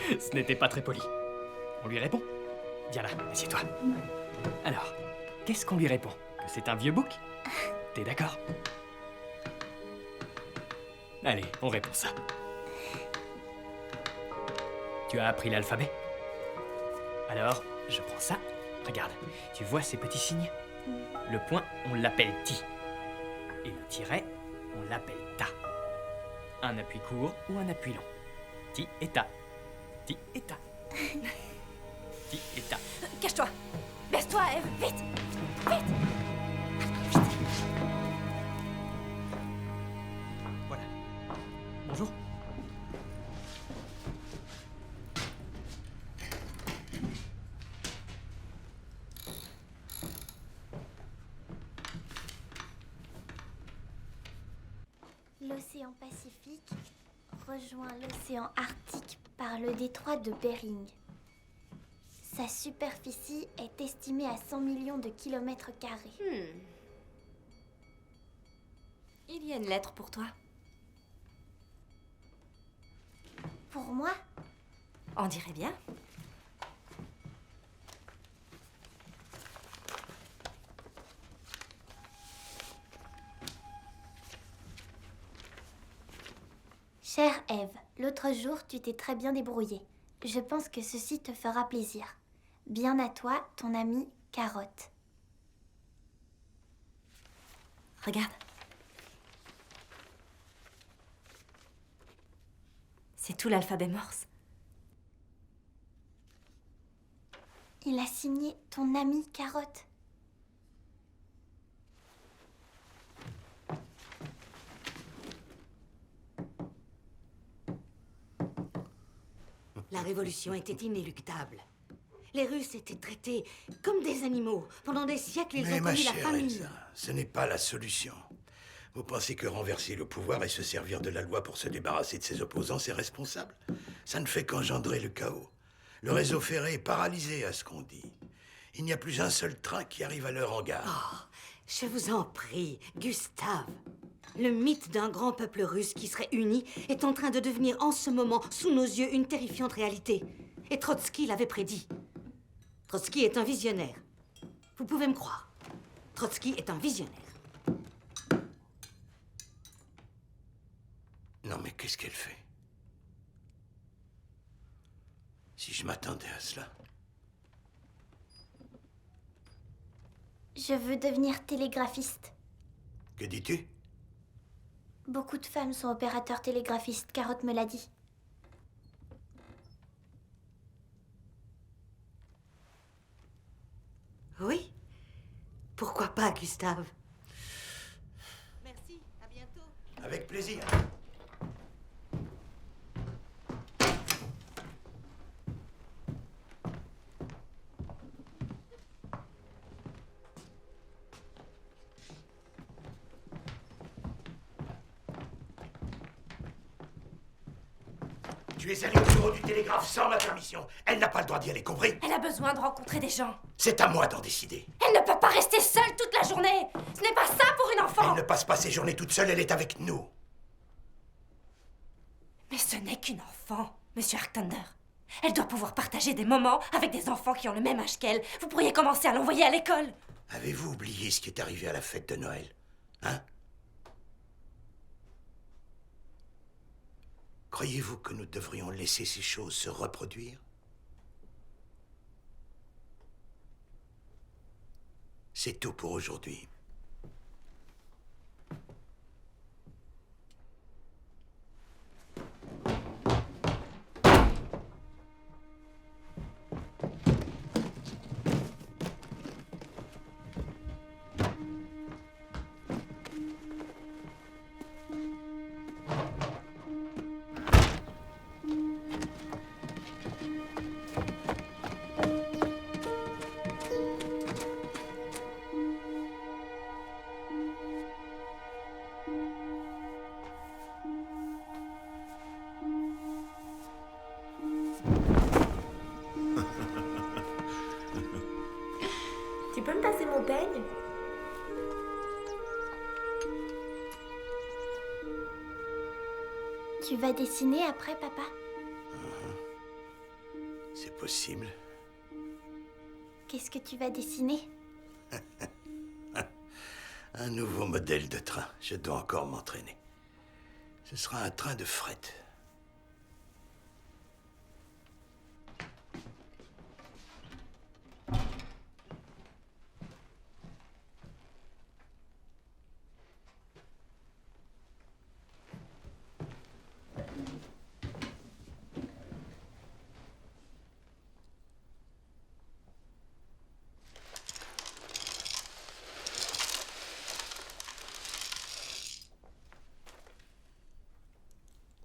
[SPEAKER 5] Ce n'était pas très poli. On lui répond? Viens là, assieds-toi. Alors, qu'est-ce qu'on lui répond? Que c'est un vieux bouc? T'es d'accord? Allez, on répond ça. Tu as appris l'alphabet? Alors, je prends ça. Regarde, tu vois ces petits signes? Le point, on l'appelle ti. Et le tiret, on l'appelle ta. Un appui court ou un appui long. Ti et ta. Ti et ta. Ti et ta.
[SPEAKER 2] Cache-toi. Baisse-toi, Eve, vite. Vite.
[SPEAKER 5] Voilà. Bonjour.
[SPEAKER 9] L'océan Pacifique rejoint l'océan Arctique par le détroit de Bering. Sa superficie est estimée à 100 millions de kilomètres carrés.
[SPEAKER 2] Il y a une lettre pour toi.
[SPEAKER 9] Pour moi,
[SPEAKER 2] On dirait bien.
[SPEAKER 9] chère Ève, l'autre jour tu t'es très bien débrouillée. Je pense que ceci te fera plaisir. Bien à toi, ton amie Carotte.
[SPEAKER 2] Regarde. C'est tout l'alphabet morse.
[SPEAKER 9] Il a signé ton amie Carotte.
[SPEAKER 1] La révolution était inéluctable. Les Russes étaient traités comme des animaux. Pendant des siècles, ils
[SPEAKER 4] Mais
[SPEAKER 1] ont
[SPEAKER 4] ma
[SPEAKER 1] connu la
[SPEAKER 4] chère
[SPEAKER 1] famine.
[SPEAKER 4] Elsa, ce n'est pas la solution. Vous pensez que renverser le pouvoir et se servir de la loi pour se débarrasser de ses opposants, c'est responsable? Ça ne fait qu'engendrer le chaos. Le réseau ferré est paralysé, à ce qu'on dit. Il n'y a plus un seul train qui arrive à l'heure en gare.
[SPEAKER 1] Oh, je vous en prie, Gustave. Le mythe d'un grand peuple russe qui serait uni est en train de devenir en ce moment, sous nos yeux, une terrifiante réalité. Et Trotsky l'avait prédit. Trotsky est un visionnaire. Vous pouvez me croire. Trotsky est un visionnaire.
[SPEAKER 4] Non, mais qu'est-ce qu'elle fait? Si je m'attendais à cela...
[SPEAKER 9] Je veux devenir télégraphiste.
[SPEAKER 4] Que dis-tu?
[SPEAKER 9] Beaucoup de femmes sont opérateurs télégraphistes, Carotte me l'a dit.
[SPEAKER 1] Oui? Pourquoi pas, Gustave? Merci, à bientôt.
[SPEAKER 4] Avec plaisir. Tu es allé au bureau du télégraphe sans ma permission. Elle n'a pas le droit d'y aller, compris?
[SPEAKER 2] Elle a besoin de rencontrer des gens.
[SPEAKER 4] C'est à moi d'en décider.
[SPEAKER 2] Elle ne peut pas rester seule toute la journée. Ce n'est pas ça pour une enfant.
[SPEAKER 4] Elle ne passe pas ses journées toute seule, elle est avec nous.
[SPEAKER 2] Mais ce n'est qu'une enfant, Monsieur Arctander. Elle doit pouvoir partager des moments avec des enfants qui ont le même âge qu'elle. Vous pourriez commencer à l'envoyer à l'école.
[SPEAKER 4] Avez-vous oublié ce qui est arrivé à la fête de Noël? Hein? Croyez-vous que nous devrions laisser ces choses se reproduire? C'est tout pour aujourd'hui.
[SPEAKER 9] vas dessiner après, papa?
[SPEAKER 4] C'est possible.
[SPEAKER 9] Qu'est-ce que tu vas dessiner?
[SPEAKER 4] Un nouveau modèle de train. Je dois encore m'entraîner. Ce sera un train de fret.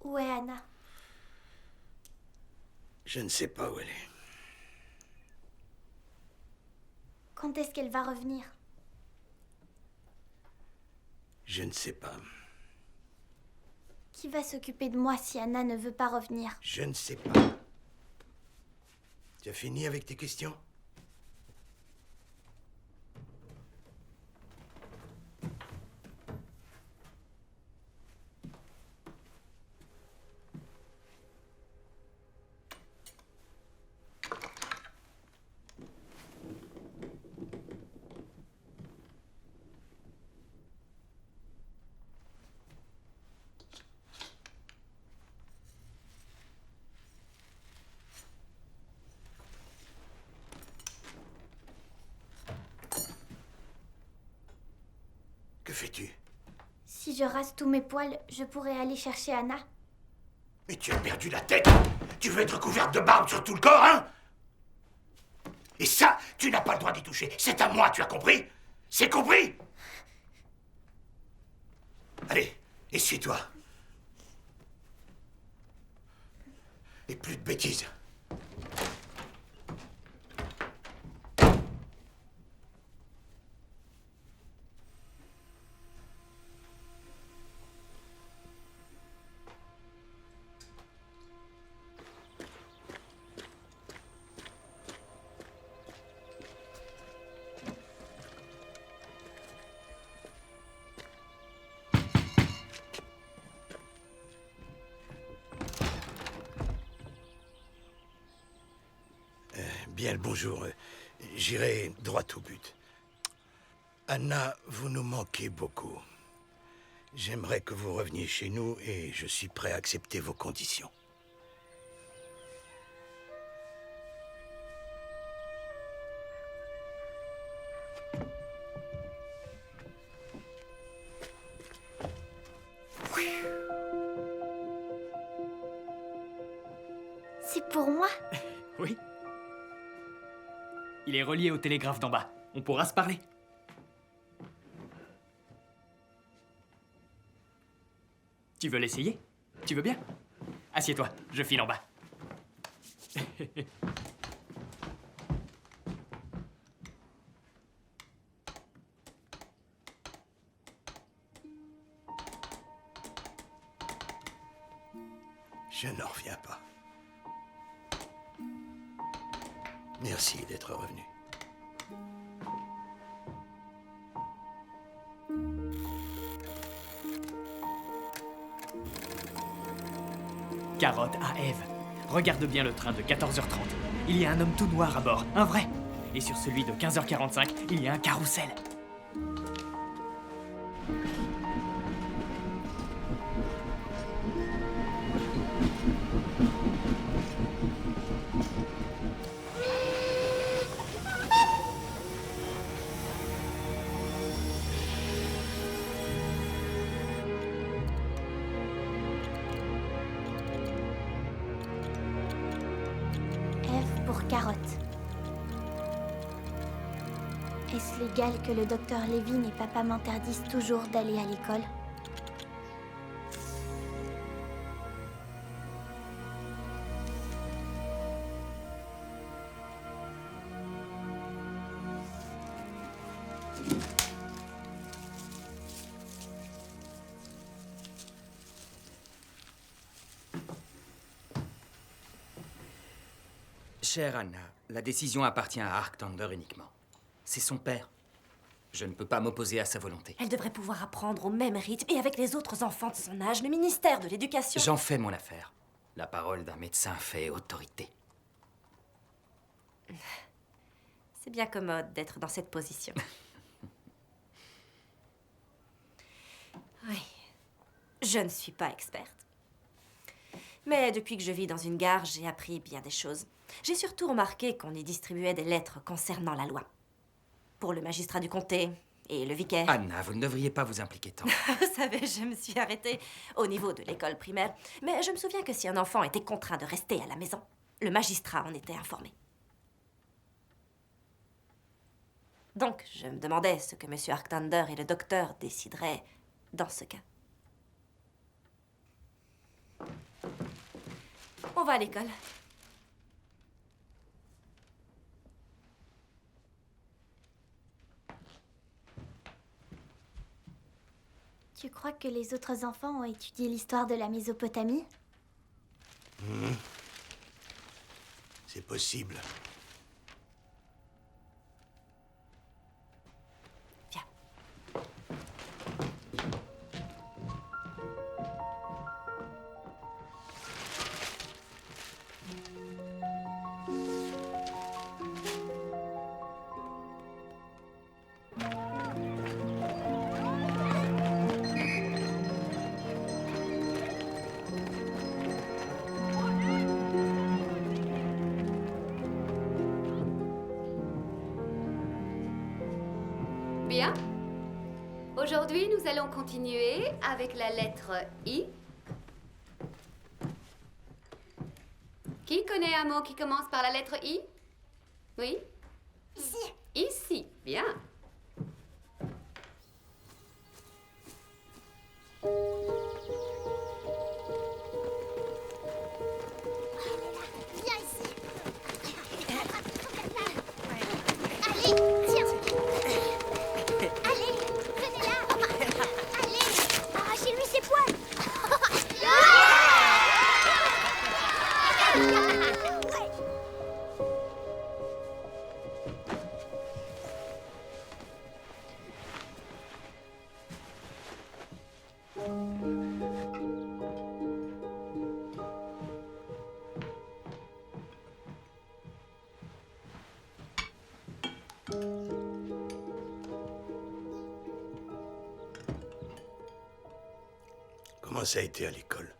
[SPEAKER 9] Où est Anna?
[SPEAKER 4] Je ne sais pas où elle est.
[SPEAKER 9] Quand est-ce qu'elle va revenir?
[SPEAKER 4] Je ne sais pas.
[SPEAKER 9] Qui va s'occuper de moi si Anna ne veut pas revenir?
[SPEAKER 4] Je ne sais pas. Tu as fini avec tes questions? Que fais-tu?
[SPEAKER 9] Si je rase tous mes poils, je pourrai aller chercher Anna.
[SPEAKER 4] Mais tu as perdu la tête! Tu veux être couverte de barbe sur tout le corps, hein? Et ça, tu n'as pas le droit d'y toucher. C'est à moi, tu as compris? C'est compris? Allez, essuie-toi. Et plus de bêtises. Bien le bonjour. J'irai droit au but. Anna, vous nous manquez beaucoup. J'aimerais que vous reveniez chez nous et je suis prêt à accepter vos conditions.
[SPEAKER 9] C'est pour moi?
[SPEAKER 5] Oui. Il est relié au télégraphe d'en bas. On pourra se parler. Tu veux l'essayer? Tu veux bien? Assieds-toi, je file en bas.
[SPEAKER 4] Je n'en reviens pas. Merci d'être revenu.
[SPEAKER 5] Carotte à Ève. Regarde bien le train de 14h30. Il y a un homme tout noir à bord, un vrai. Et sur celui de 15h45, il y a un carrousel.
[SPEAKER 9] Carotte. Est-ce légal que le docteur Levin et papa m'interdisent toujours d'aller à l'école?
[SPEAKER 3] Chère Anna, la décision appartient à Arctander uniquement. C'est son père. Je ne peux pas m'opposer à sa volonté.
[SPEAKER 2] Elle devrait pouvoir apprendre au même rythme et avec les autres enfants de son âge. Le ministère de l'Éducation...
[SPEAKER 3] J'en fais mon affaire. La parole d'un médecin fait autorité.
[SPEAKER 2] C'est bien commode d'être dans cette position. Oui, je ne suis pas experte. Mais depuis que je vis dans une gare, j'ai appris bien des choses. J'ai surtout remarqué qu'on y distribuait des lettres concernant la loi. Pour le magistrat du comté et le vicaire.
[SPEAKER 3] Anna, vous ne devriez pas vous impliquer tant.
[SPEAKER 2] Vous savez, je me suis arrêtée au niveau de l'école primaire. Mais je me souviens que si un enfant était contraint de rester à la maison, le magistrat en était informé. Donc, je me demandais ce que M. Arctander et le docteur décideraient dans ce cas. On va à l'école.
[SPEAKER 9] Tu crois que les autres enfants ont étudié l'histoire de la Mésopotamie?
[SPEAKER 4] C'est possible.
[SPEAKER 2] Viens.
[SPEAKER 10] Bien. Aujourd'hui, nous allons continuer avec la lettre I. Qui connaît un mot qui commence par la lettre I? Oui?
[SPEAKER 9] Ici.
[SPEAKER 10] Ici. Bien.
[SPEAKER 9] Viens ici. Allez, tiens. Allez, venez là. Allez, arrachez-lui ses poils.
[SPEAKER 4] Comment ça a été à l'école?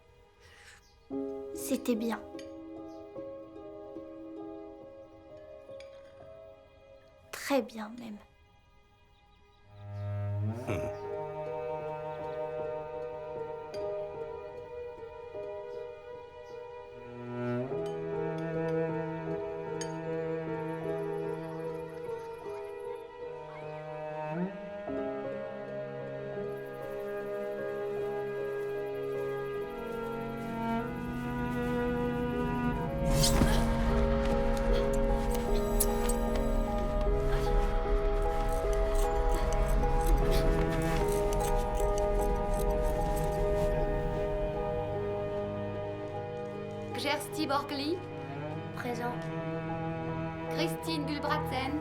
[SPEAKER 9] C'était bien. Très bien même.
[SPEAKER 10] Gersti Borgli,
[SPEAKER 9] Présent.
[SPEAKER 10] Christine Gulbratsen,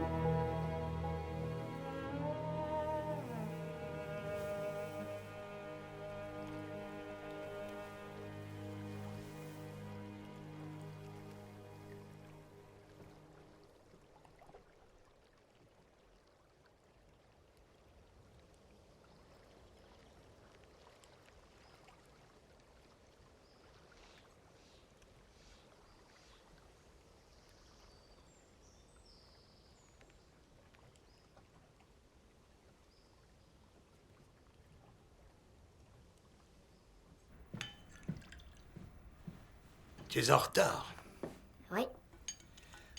[SPEAKER 4] Tu es en retard.
[SPEAKER 9] Oui.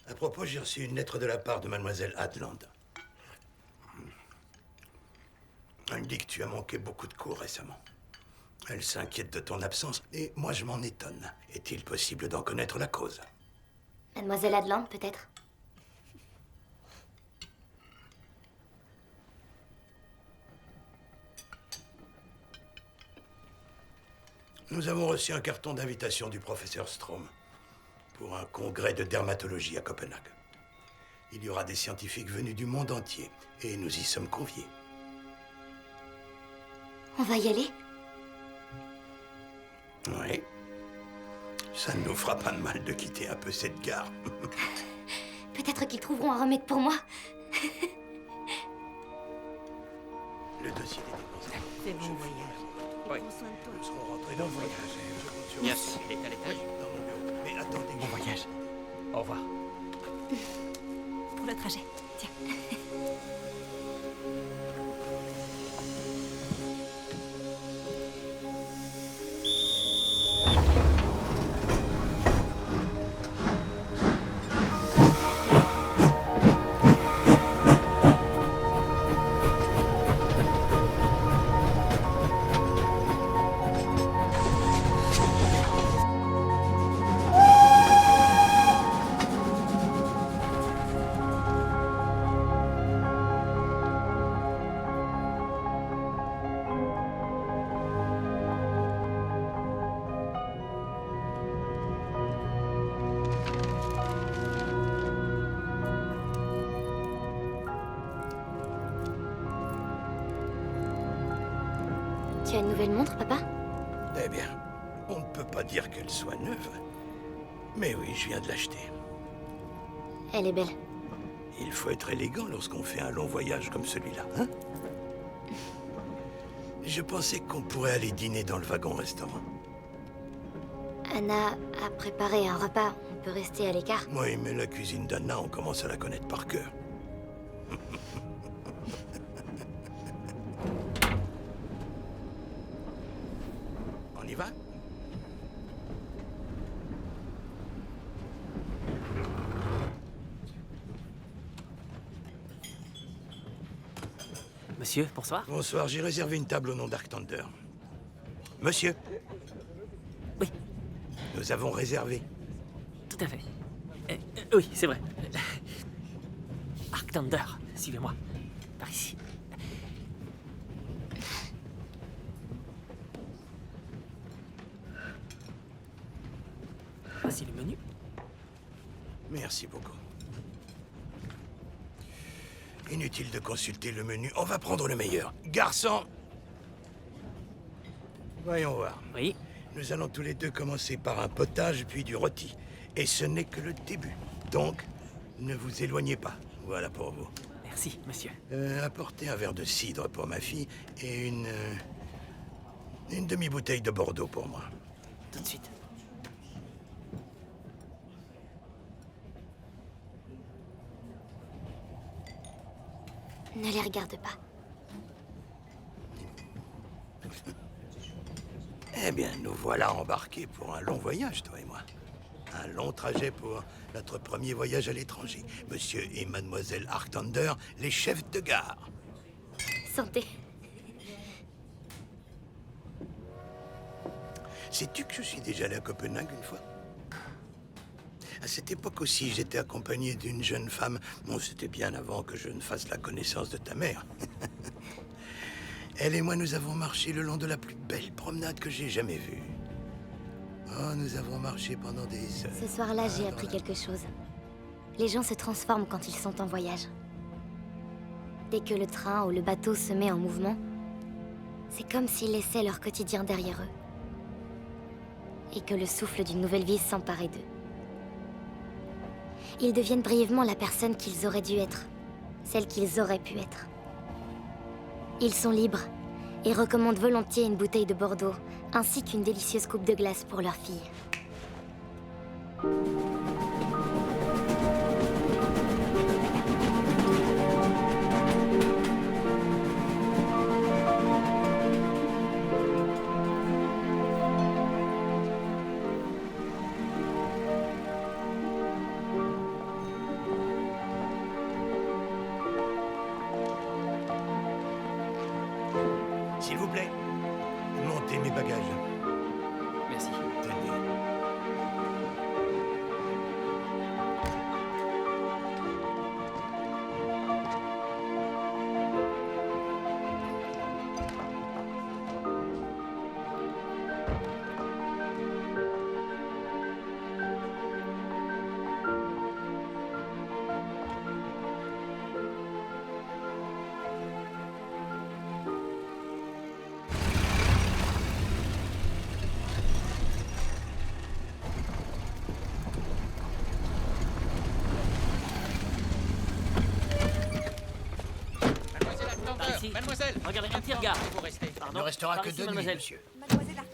[SPEAKER 4] À propos, j'ai reçu une lettre de la part de mademoiselle Hadland. Elle me dit que tu as manqué beaucoup de cours récemment. Elle s'inquiète de ton absence et moi je m'en étonne. Est-il possible d'en connaître la cause?
[SPEAKER 9] Mademoiselle Hadland, peut-être?
[SPEAKER 4] Nous avons reçu un carton d'invitation du professeur Strom pour un congrès de dermatologie à Copenhague. Il y aura des scientifiques venus du monde entier, et nous y sommes conviés.
[SPEAKER 9] On va y aller?
[SPEAKER 4] Oui. Ça ne nous fera pas de mal de quitter un peu cette gare.
[SPEAKER 9] Peut-être qu'ils trouveront un remède pour moi.
[SPEAKER 4] Le dossier des dépenses.
[SPEAKER 1] Fais bon voyage.
[SPEAKER 6] Oui.
[SPEAKER 1] Prends soin de toi.
[SPEAKER 4] Nous serons rentrés dans le voyage. Je compte sur
[SPEAKER 6] Bien
[SPEAKER 4] vous.
[SPEAKER 6] sûr, il est à l'étage.
[SPEAKER 4] Dans mon bureau. Mais attendez que
[SPEAKER 5] Bon voyage. Au revoir.
[SPEAKER 2] Pour le trajet. Tiens.
[SPEAKER 9] Tu as une nouvelle montre, papa?
[SPEAKER 4] Eh bien, on ne peut pas dire qu'elle soit neuve. Mais oui, je viens de l'acheter.
[SPEAKER 9] Elle est belle.
[SPEAKER 4] Il faut être élégant lorsqu'on fait un long voyage comme celui-là, hein? Je pensais qu'on pourrait aller dîner dans le wagon-restaurant.
[SPEAKER 9] Anna a préparé un repas. On peut rester à l'écart.
[SPEAKER 4] Oui, mais la cuisine d'Anna, on commence à la connaître par cœur. On y va?
[SPEAKER 5] Monsieur, bonsoir.
[SPEAKER 4] Bonsoir, j'ai réservé une table au nom d'Arc Thunder. Monsieur?
[SPEAKER 5] Oui.
[SPEAKER 4] Nous avons réservé.
[SPEAKER 5] Tout à fait. Oui, c'est vrai. Arc Thunder, suivez-moi. Par ici. Voici le menu.
[SPEAKER 4] Merci beaucoup. Inutile de consulter le menu, on va prendre le meilleur. Garçon! Voyons voir.
[SPEAKER 5] Oui.
[SPEAKER 4] Nous allons tous les deux commencer par un potage, puis du rôti. Et ce n'est que le début. Donc, ne vous éloignez pas. Voilà pour vous.
[SPEAKER 5] Merci, monsieur.
[SPEAKER 4] Apportez un verre de cidre pour ma fille et une demi-bouteille de Bordeaux pour moi.
[SPEAKER 5] Tout de suite.
[SPEAKER 9] Ne les regarde pas.
[SPEAKER 4] Eh bien, nous voilà embarqués pour un long voyage, toi et moi. Un long trajet pour notre premier voyage à l'étranger. Monsieur et mademoiselle Arc Thunder, les chefs de gare.
[SPEAKER 9] Santé.
[SPEAKER 4] Sais-tu que je suis déjà allé à Copenhague une fois? À cette époque aussi, j'étais accompagné d'une jeune femme. Bon, c'était bien avant que je ne fasse la connaissance de ta mère. Elle et moi, nous avons marché le long de la plus belle promenade que j'ai jamais vue. Oh, nous avons marché pendant des heures.
[SPEAKER 9] Ce soir-là, j'ai appris quelque chose. Les gens se transforment quand ils sont en voyage. Dès que le train ou le bateau se met en mouvement, c'est comme s'ils laissaient leur quotidien derrière eux. Et que le souffle d'une nouvelle vie s'emparait d'eux. Ils deviennent brièvement la personne qu'ils auraient dû être, celle qu'ils auraient pu être. Ils sont libres et recommandent volontiers une bouteille de Bordeaux, ainsi qu'une délicieuse coupe de glace pour leur fille.
[SPEAKER 4] S'il vous plaît, montez mes bagages.
[SPEAKER 3] Merci.
[SPEAKER 4] Tenez.
[SPEAKER 11] ici.
[SPEAKER 3] Mademoiselle,
[SPEAKER 11] Regardez, un petit regard.
[SPEAKER 3] vous restez.
[SPEAKER 4] Il ne restera
[SPEAKER 11] par
[SPEAKER 4] que
[SPEAKER 11] ici,
[SPEAKER 4] 2 nuits,
[SPEAKER 11] mademoiselle.
[SPEAKER 4] monsieur.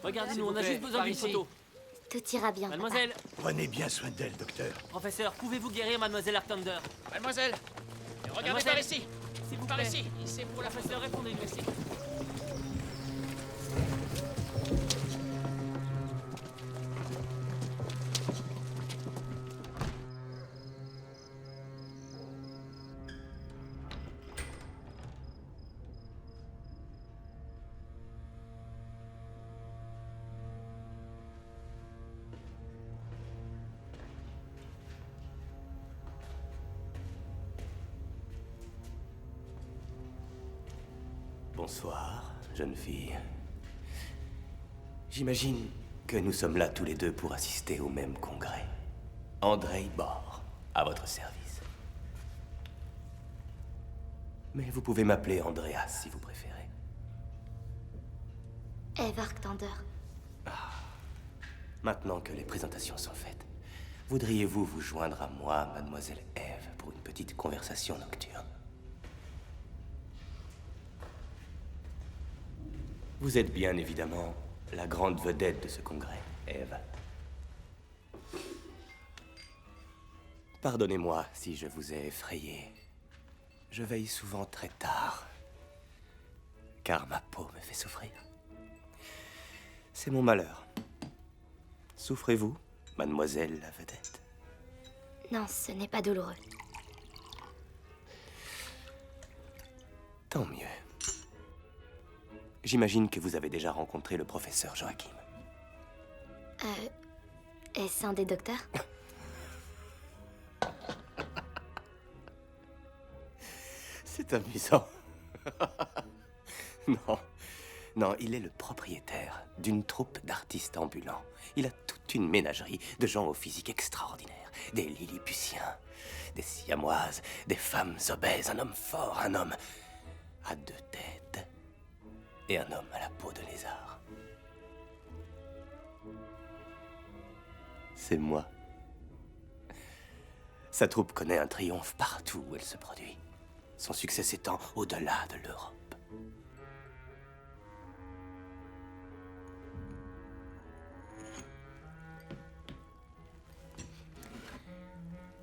[SPEAKER 11] Regardez-nous, on a
[SPEAKER 3] plaît,
[SPEAKER 11] juste besoin
[SPEAKER 3] par
[SPEAKER 11] d'une
[SPEAKER 3] ici.
[SPEAKER 11] photo.
[SPEAKER 9] Tout ira bien, papa.
[SPEAKER 11] Mademoiselle,
[SPEAKER 4] Prenez bien soin d'elle, docteur.
[SPEAKER 11] professeur, pouvez-vous guérir mademoiselle Arkander?
[SPEAKER 3] Mademoiselle, regardez
[SPEAKER 11] Mademoiselle.
[SPEAKER 3] par ici.
[SPEAKER 11] S'il vous
[SPEAKER 3] Par
[SPEAKER 11] plaît.
[SPEAKER 3] ici, c'est pour la
[SPEAKER 11] Professeur, répondez-nous.
[SPEAKER 3] Merci.
[SPEAKER 12] Bonsoir, jeune fille. J'imagine que nous sommes là tous les deux pour assister au même congrès. Andrei Bor, à votre service. Mais vous pouvez m'appeler Andreas si vous préférez.
[SPEAKER 9] Eve Arctander.
[SPEAKER 12] Maintenant que les présentations sont faites, voudriez-vous vous joindre à moi, mademoiselle Eve, pour une petite conversation nocturne? Vous êtes bien évidemment la grande vedette de ce congrès, Eve. Pardonnez-moi si je vous ai effrayé. Je veille souvent très tard, car ma peau me fait souffrir. C'est mon malheur. Souffrez-vous, mademoiselle la vedette?
[SPEAKER 9] Non, ce n'est pas douloureux.
[SPEAKER 12] Tant mieux. J'imagine que vous avez déjà rencontré le professeur Joachim.
[SPEAKER 9] Est-ce un des docteurs?
[SPEAKER 12] C'est amusant. Non. Non, il est le propriétaire d'une troupe d'artistes ambulants. Il a toute une ménagerie de gens au physique extraordinaire. Des Lilliputiens, des Siamoises, des femmes obèses, un homme fort, un homme à 2 têtes et un homme à la peau de lézard. C'est moi. Sa troupe connaît un triomphe partout où elle se produit. Son succès s'étend au-delà de l'Europe.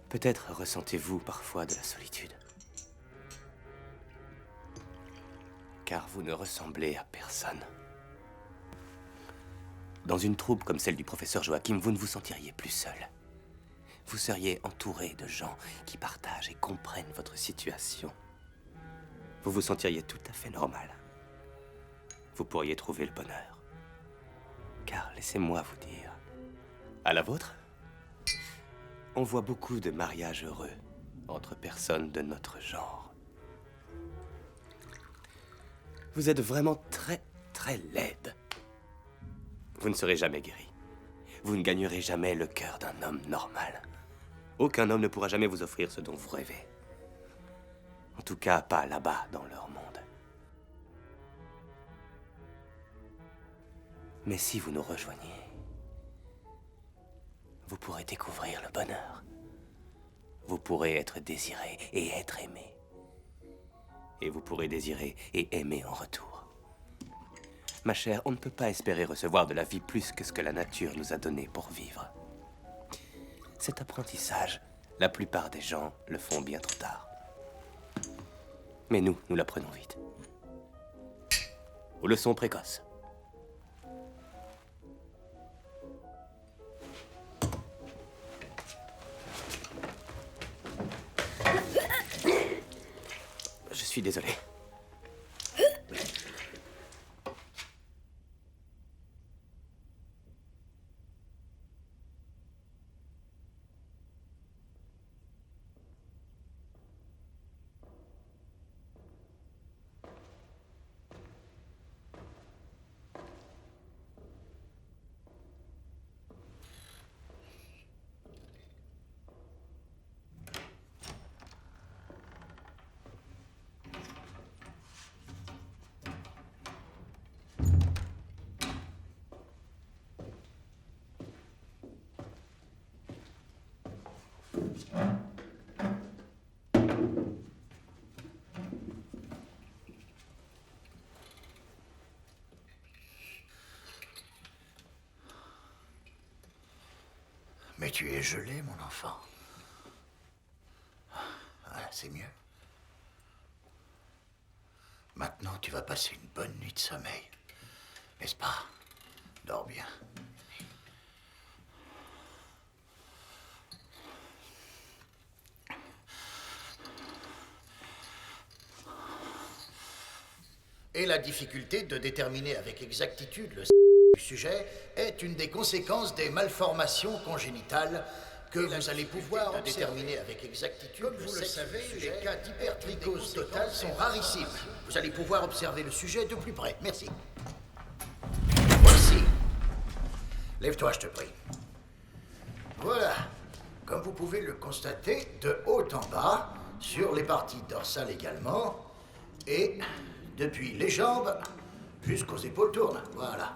[SPEAKER 12] Peut-être ressentez-vous parfois de la solitude. Car vous ne ressemblez à personne. Dans une troupe comme celle du professeur Joachim, vous ne vous sentiriez plus seul. Vous seriez entouré de gens qui partagent et comprennent votre situation. Vous vous sentiriez tout à fait normal. Vous pourriez trouver le bonheur. Car laissez-moi vous dire, à la vôtre, on voit beaucoup de mariages heureux entre personnes de notre genre. Vous êtes vraiment très, très laide. Vous ne serez jamais guéri. Vous ne gagnerez jamais le cœur d'un homme normal. Aucun homme ne pourra jamais vous offrir ce dont vous rêvez. En tout cas, pas là-bas, dans leur monde. Mais si vous nous rejoignez, vous pourrez découvrir le bonheur. Vous pourrez être désiré et être aimé. Et vous pourrez désirer et aimer en retour. Ma chère, on ne peut pas espérer recevoir de la vie plus que ce que la nature nous a donné pour vivre. Cet apprentissage, la plupart des gens le font bien trop tard. Mais nous l'apprenons vite. Aux leçons précoces. Je suis désolé.
[SPEAKER 13] Mais tu es gelé, mon enfant. Voilà, c'est mieux. Maintenant, tu vas passer une bonne nuit de sommeil. N'est-ce pas? Dors bien. Et la difficulté de déterminer avec exactitude le du sujet est une des conséquences des malformations congénitales que vous allez pouvoir déterminer avec exactitude. Comme vous le savez, les cas d'hypertrichose totale sont rarissimes. Vous allez pouvoir observer le sujet de plus près. Merci. Voici. Lève-toi, je te prie. Voilà. Comme vous pouvez le constater, de haut en bas, sur les parties dorsales également, et depuis les jambes jusqu'aux épaules tournent. Voilà.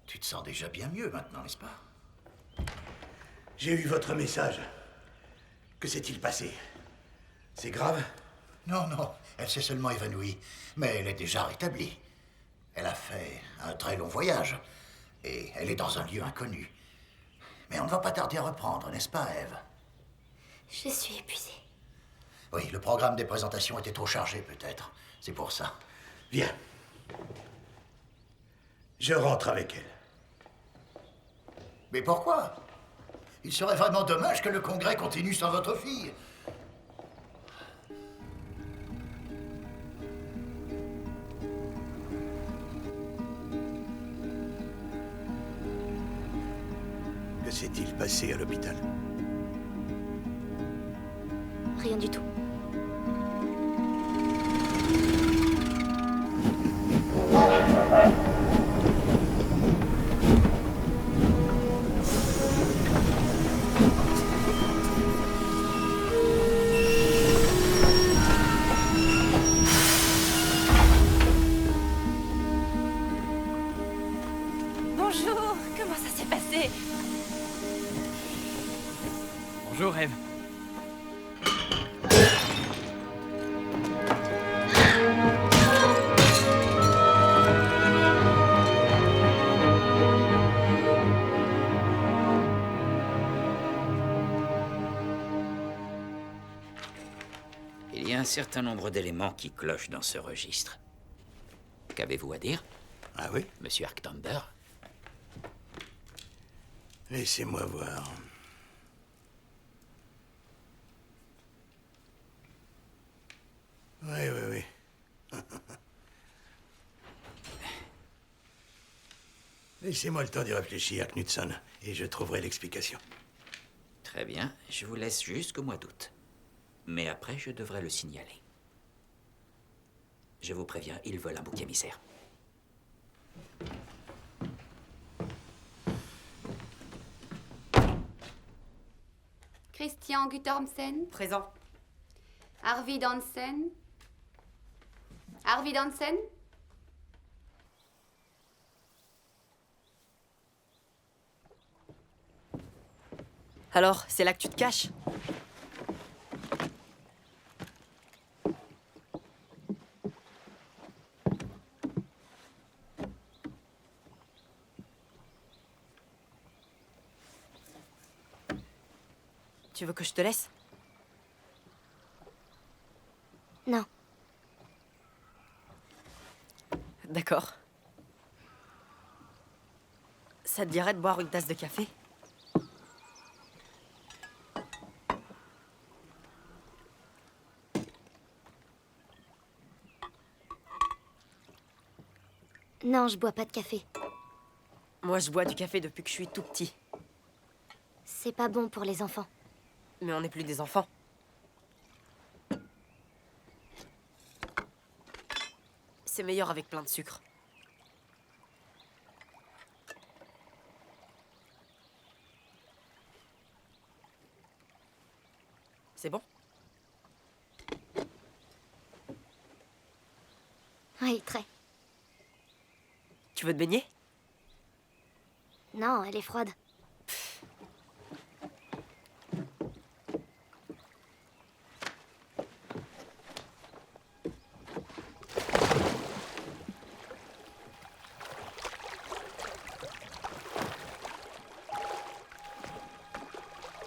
[SPEAKER 13] Tu te sens déjà bien mieux maintenant, n'est-ce pas?
[SPEAKER 4] J'ai eu votre message. Que s'est-il passé? C'est grave?
[SPEAKER 13] Non, non, elle s'est seulement évanouie. Mais elle est déjà rétablie. Elle a fait un très long voyage. Et elle est dans un lieu inconnu. Mais on ne va pas tarder à reprendre, n'est-ce pas, Ève?
[SPEAKER 9] Je suis épuisée.
[SPEAKER 13] Oui, le programme des présentations était trop chargé, peut-être. C'est pour ça.
[SPEAKER 4] Viens. Je rentre avec elle.
[SPEAKER 13] Mais pourquoi? Il serait vraiment dommage que le congrès continue sans votre fille.
[SPEAKER 4] Que s'est-il passé à l'hôpital?
[SPEAKER 9] Rien du tout.
[SPEAKER 2] Bonjour, comment ça s'est passé?
[SPEAKER 5] Bonjour, Eve.
[SPEAKER 6] Il y a un certain nombre d'éléments qui clochent dans ce registre. Qu'avez-vous à dire?
[SPEAKER 4] Ah oui?
[SPEAKER 6] Monsieur Arctander?
[SPEAKER 4] Laissez-moi voir. Oui, oui, oui. Laissez-moi le temps d'y réfléchir, Knudson, et je trouverai l'explication.
[SPEAKER 6] Très bien, je vous laisse jusqu'au mois d'août. Mais après, je devrais le signaler. Je vous préviens, ils veulent un bouc émissaire.
[SPEAKER 10] Christian Guttormsen.
[SPEAKER 14] Présent.
[SPEAKER 10] Arvid Hansen. Arvid Hansen.
[SPEAKER 14] Alors, c'est là que tu te caches? Tu veux que je te laisse?
[SPEAKER 9] Non.
[SPEAKER 14] D'accord. Ça te dirait de boire une tasse de café?
[SPEAKER 9] Non, je bois pas de café.
[SPEAKER 14] Moi, je bois du café depuis que je suis tout petit.
[SPEAKER 9] C'est pas bon pour les enfants.
[SPEAKER 14] Mais on n'est plus des enfants. c'est meilleur avec plein de sucre. C'est bon?
[SPEAKER 9] Oui, très.
[SPEAKER 14] Tu veux te baigner?
[SPEAKER 9] Non, elle est froide.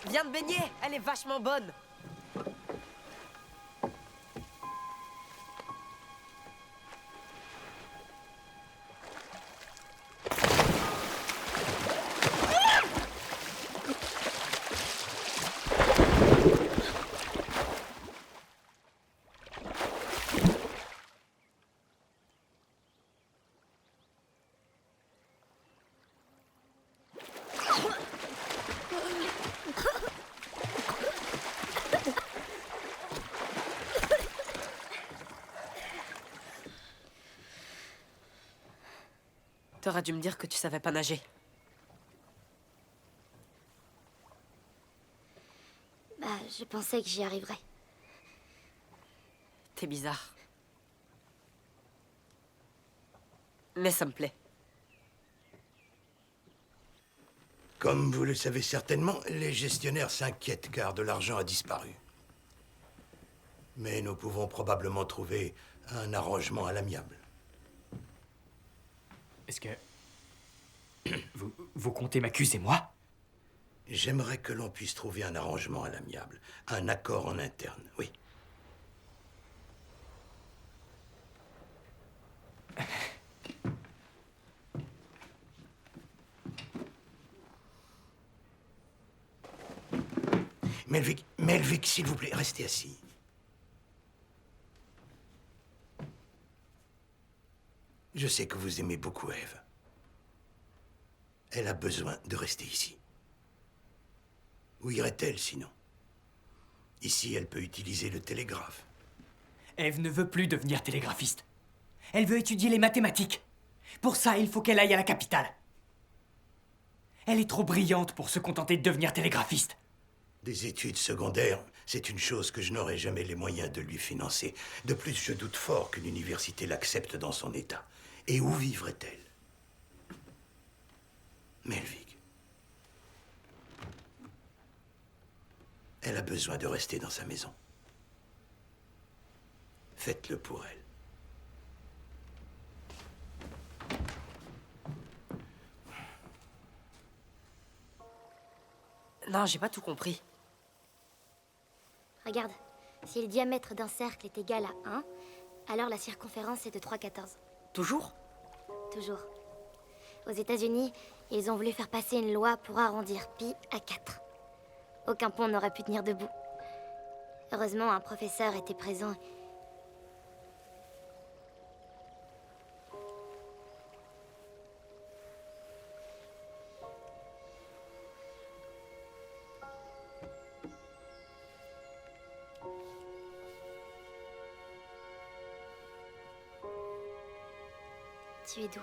[SPEAKER 14] Viens te baigner, elle est vachement bonne. T'aurais dû me dire que tu savais pas nager.
[SPEAKER 9] Bah, je pensais que j'y arriverais.
[SPEAKER 14] T'es bizarre. Mais ça me plaît.
[SPEAKER 4] Comme vous le savez certainement, les gestionnaires s'inquiètent car de l'argent a disparu. Mais nous pouvons probablement trouver un arrangement à l'amiable.
[SPEAKER 5] Est-ce que... Vous comptez m'accuser, moi?
[SPEAKER 4] J'aimerais que l'on puisse trouver un arrangement à l'amiable. Un accord en interne, oui. Melvick, s'il vous plaît, restez assis. Je sais que vous aimez beaucoup Eve. Elle a besoin de rester ici. Où irait-elle sinon? Ici, elle peut utiliser le télégraphe.
[SPEAKER 5] Eve ne veut plus devenir télégraphiste. Elle veut étudier les mathématiques. Pour ça, il faut qu'elle aille à la capitale. Elle est trop brillante pour se contenter de devenir télégraphiste.
[SPEAKER 4] Des études secondaires, c'est une chose que je n'aurai jamais les moyens de lui financer. De plus, je doute fort qu'une université l'accepte dans son état. Et où vivrait-elle? Melvick. Elle a besoin de rester dans sa maison. Faites-le pour elle.
[SPEAKER 14] Non, j'ai pas tout compris.
[SPEAKER 9] Regarde, si le diamètre d'un cercle est égal à 1, alors la circonférence est de 3/14.
[SPEAKER 14] Toujours?
[SPEAKER 9] Toujours. Aux États-Unis, ils ont voulu faire passer une loi pour arrondir pi à 4. Aucun pont n'aurait pu tenir debout. Heureusement, un professeur était présent. Tu es doux.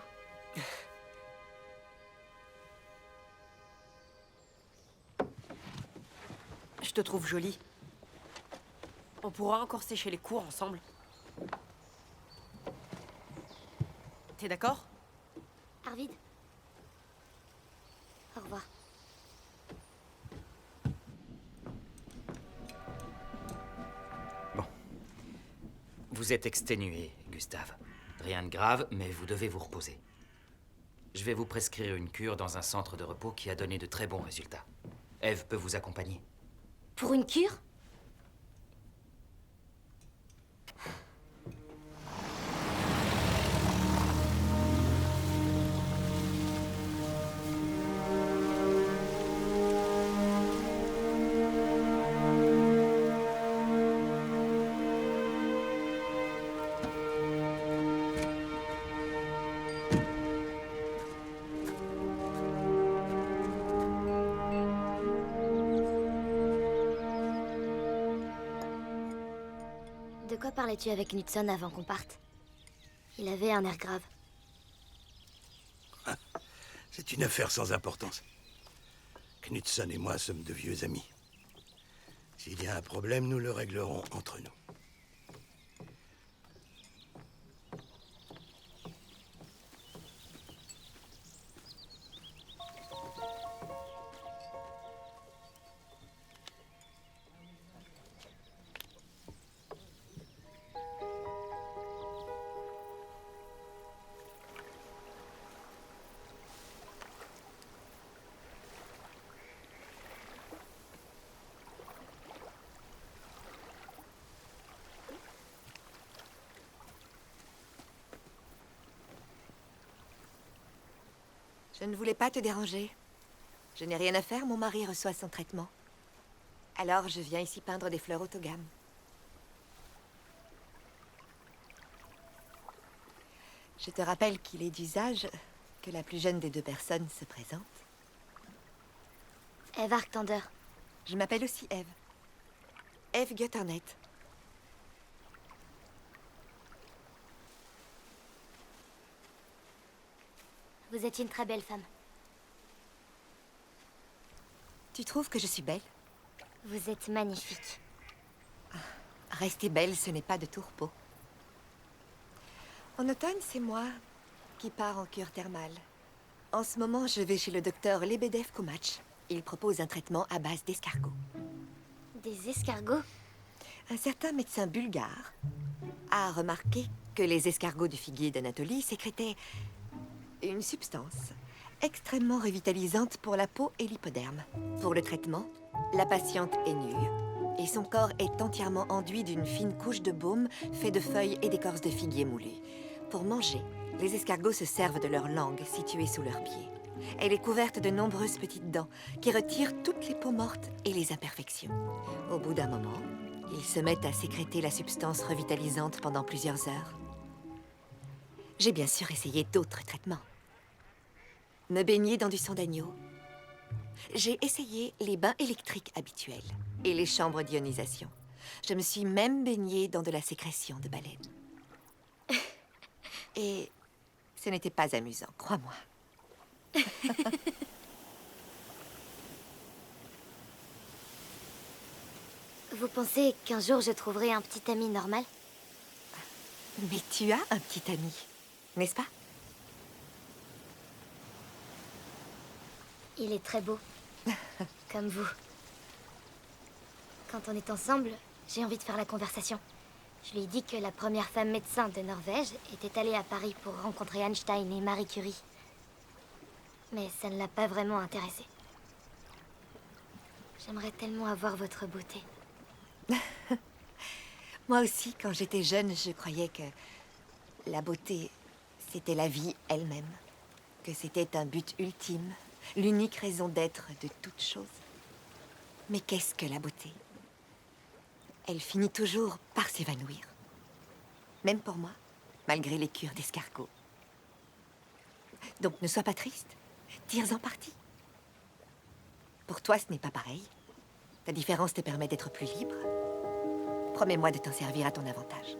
[SPEAKER 14] Je te trouve jolie. On pourra encore sécher les cours ensemble. T'es d'accord?
[SPEAKER 9] Arvid. Au revoir.
[SPEAKER 3] Bon. Vous êtes exténué, Gustave. Rien de grave, mais vous devez vous reposer. Je vais vous prescrire une cure dans un centre de repos qui a donné de très bons résultats. Eve peut vous accompagner.
[SPEAKER 9] Pour une cure? De quoi parlais-tu avec Knudson avant qu'on parte? Il avait un air grave.
[SPEAKER 4] C'est une affaire sans importance. Knudsen et moi sommes de vieux amis. S'il y a un problème, nous le réglerons entre nous.
[SPEAKER 15] Je ne voulais pas te déranger. Je n'ai rien à faire, mon mari reçoit son traitement. Alors je viens ici peindre des fleurs autogames. Je te rappelle qu'il est d'usage que la plus jeune des deux personnes se présente.
[SPEAKER 9] Eve Arctander.
[SPEAKER 15] Je m'appelle aussi Eve. Eve Gutternet.
[SPEAKER 9] Vous êtes une très belle femme.
[SPEAKER 15] Tu trouves que je suis belle?
[SPEAKER 9] Vous êtes magnifique.
[SPEAKER 15] Rester belle, ce n'est pas de tout repos. En automne, c'est moi qui pars en cure thermale. En ce moment, je vais chez le docteur Lebedev Komatch. Il propose un traitement à base d'escargots.
[SPEAKER 9] Des escargots?
[SPEAKER 15] Un certain médecin bulgare a remarqué que les escargots du figuier d'Anatolie sécrétaient une substance extrêmement revitalisante pour la peau et l'hypoderme. Pour le traitement, la patiente est nue et son corps est entièrement enduit d'une fine couche de baume fait de feuilles et d'écorce de figuier moulées. Pour manger, les escargots se servent de leur langue située sous leurs pieds. Elle est couverte de nombreuses petites dents qui retirent toutes les peaux mortes et les imperfections. Au bout d'un moment, ils se mettent à sécréter la substance revitalisante pendant plusieurs heures. J'ai bien sûr essayé d'autres traitements. Me baigner dans du sang d'agneau. J'ai essayé les bains électriques habituels et les chambres d'ionisation. Je me suis même baignée dans de la sécrétion de baleine. Et ce n'était pas amusant, crois-moi.
[SPEAKER 9] Vous pensez qu'un jour je trouverai un petit ami normal?
[SPEAKER 15] Mais tu as un petit ami, n'est-ce pas?
[SPEAKER 9] Il est très beau. Comme vous. Quand on est ensemble, j'ai envie de faire la conversation. Je lui dis que la première femme médecin de Norvège était allée à Paris pour rencontrer Einstein et Marie Curie. Mais ça ne l'a pas vraiment intéressée. J'aimerais tellement avoir votre beauté.
[SPEAKER 15] Moi aussi, quand j'étais jeune, je croyais que la beauté, c'était la vie elle-même. Que c'était un but ultime, l'unique raison d'être de toute chose. Mais qu'est-ce que la beauté? Elle finit toujours par s'évanouir. Même pour moi, malgré les cures d'escargot. Donc ne sois pas triste. Tire-en parti. Pour toi, ce n'est pas pareil. Ta différence te permet d'être plus libre. Promets-moi de t'en servir à ton avantage.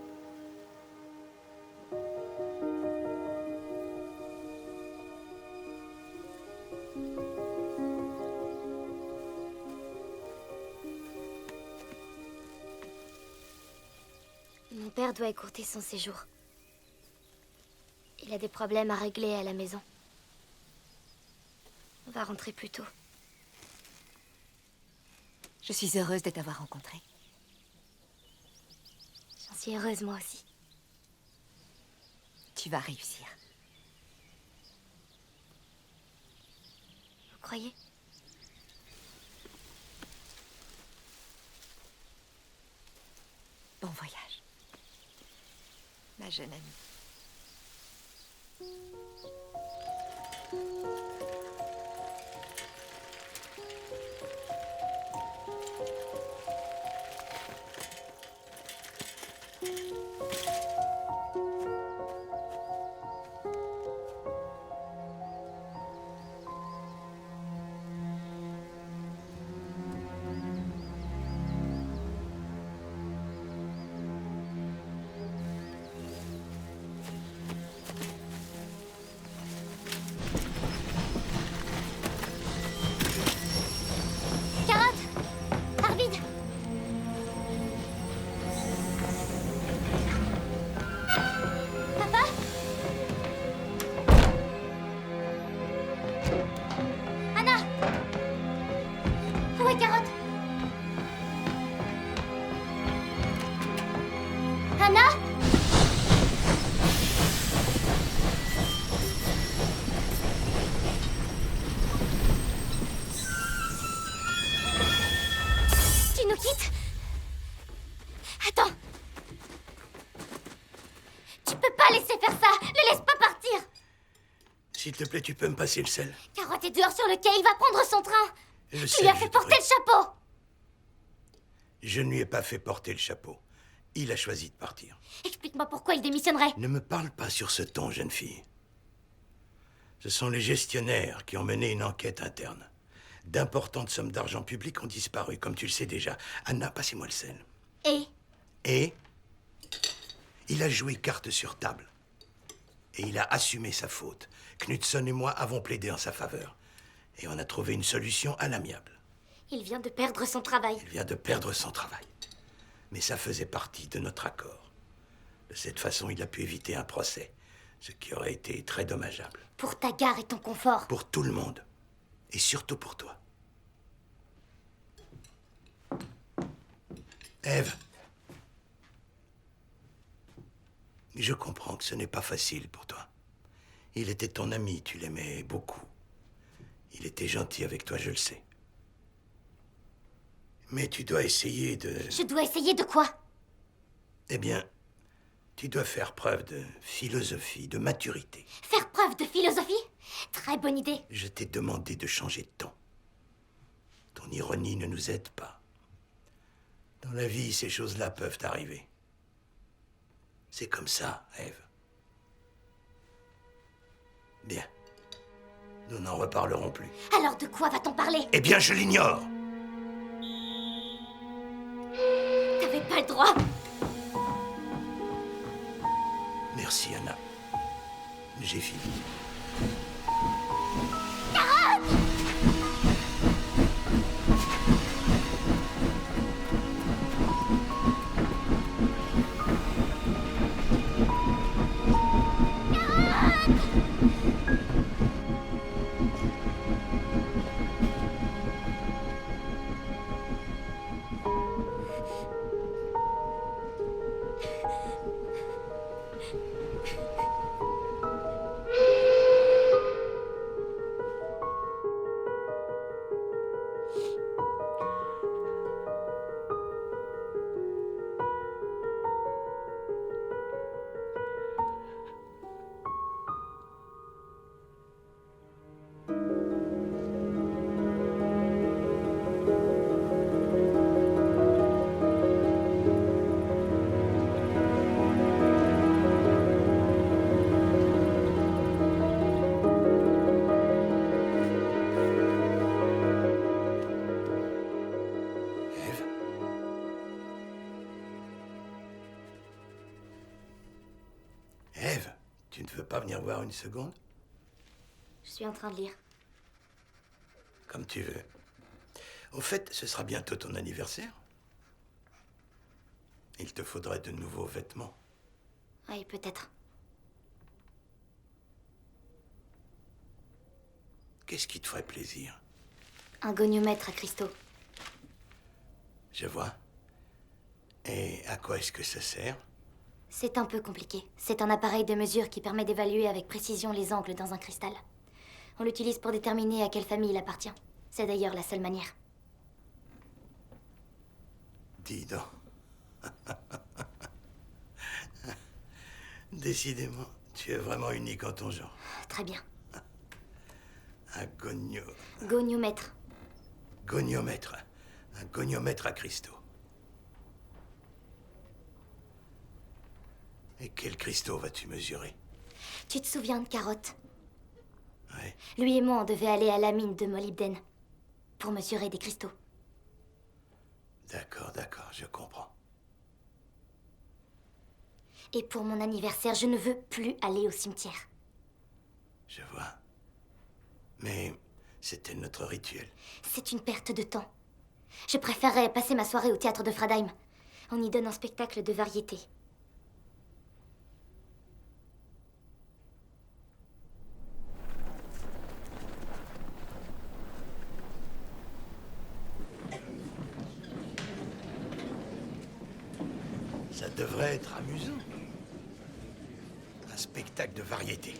[SPEAKER 9] Mon père doit écourter son séjour. Il a des problèmes à régler à la maison. On va rentrer plus tôt.
[SPEAKER 15] Je suis heureuse de t'avoir rencontré.
[SPEAKER 9] J'en suis heureuse, moi aussi.
[SPEAKER 15] Tu vas réussir.
[SPEAKER 9] Vous croyez?
[SPEAKER 15] Bon voyage, ma jeune amie.
[SPEAKER 9] Anna? Tu nous quittes? Attends. Tu peux pas laisser faire ça. Le laisse pas partir.
[SPEAKER 4] S'il te plaît, tu peux me passer le sel?
[SPEAKER 9] Carotte est dehors sur le quai. Il va prendre son train.
[SPEAKER 4] Le
[SPEAKER 9] Tu
[SPEAKER 4] sel,
[SPEAKER 9] lui as
[SPEAKER 4] je
[SPEAKER 9] fait
[SPEAKER 4] te
[SPEAKER 9] porter
[SPEAKER 4] prie.
[SPEAKER 9] le chapeau.
[SPEAKER 4] Je ne lui ai pas fait porter le chapeau. Il a choisi de partir.
[SPEAKER 9] Explique-moi pourquoi il démissionnerait.
[SPEAKER 4] Ne me parle pas sur ce ton, jeune fille. Ce sont les gestionnaires qui ont mené une enquête interne. D'importantes sommes d'argent public ont disparu, comme tu le sais déjà. Anna, passez-moi le sel. Et il a joué carte sur table. Et il a assumé sa faute. Knudson et moi avons plaidé en sa faveur. Et on a trouvé une solution à l'amiable.
[SPEAKER 9] Il vient de perdre son travail.
[SPEAKER 4] Il vient de perdre son travail. Mais ça faisait partie de notre accord. De cette façon, il a pu éviter un procès, ce qui aurait été très dommageable.
[SPEAKER 9] Pour ta gare et ton confort.
[SPEAKER 4] Pour tout le monde. Et surtout pour toi. Ève. Je comprends que ce n'est pas facile pour toi. Il était ton ami, tu l'aimais beaucoup. Il était gentil avec toi, je le sais. Mais tu dois essayer de...
[SPEAKER 9] Je dois essayer de quoi?
[SPEAKER 4] Eh bien, tu dois faire preuve de philosophie, de maturité.
[SPEAKER 9] Faire preuve de philosophie? Très bonne idée.
[SPEAKER 4] Je t'ai demandé de changer de ton. Ton ironie ne nous aide pas. Dans la vie, ces choses-là peuvent arriver. C'est comme ça, Ève. Bien. Nous n'en reparlerons plus.
[SPEAKER 9] Alors de quoi va-t-on parler?
[SPEAKER 4] Eh bien, je l'ignore.
[SPEAKER 9] T'avais pas le droit.
[SPEAKER 4] Merci, Anna. J'ai fini.
[SPEAKER 9] Carotte!
[SPEAKER 4] Ève, tu ne veux pas venir voir une seconde?
[SPEAKER 9] Je suis en train de lire.
[SPEAKER 4] Comme tu veux. Au fait, ce sera bientôt ton anniversaire. Il te faudrait de nouveaux vêtements.
[SPEAKER 9] Oui, peut-être.
[SPEAKER 4] Qu'est-ce qui te ferait plaisir?
[SPEAKER 9] Un goniomètre à cristaux.
[SPEAKER 4] Je vois. Et à quoi est-ce que ça sert?
[SPEAKER 9] C'est un peu compliqué. C'est un appareil de mesure qui permet d'évaluer avec précision les angles dans un cristal. On l'utilise pour déterminer à quelle famille il appartient. C'est d'ailleurs la seule manière.
[SPEAKER 4] Dis donc. Décidément, tu es vraiment unique en ton genre.
[SPEAKER 9] Très bien.
[SPEAKER 4] Un
[SPEAKER 9] Goniomètre.
[SPEAKER 4] goniomètre. Un goniomètre à cristaux. Et quels cristaux vas-tu mesurer?
[SPEAKER 9] Tu te souviens de Carotte?
[SPEAKER 4] Ouais.
[SPEAKER 9] Lui et moi, on devait aller à la mine de molybdène pour mesurer des cristaux.
[SPEAKER 4] D'accord, je comprends.
[SPEAKER 9] Et pour mon anniversaire, je ne veux plus aller au cimetière.
[SPEAKER 4] Je vois. Mais c'était notre rituel.
[SPEAKER 9] C'est une perte de temps. Je préférerais passer ma soirée au théâtre de Fradheim. On y donne un spectacle de variété.
[SPEAKER 4] Ça devrait être amusant. Un spectacle de variété.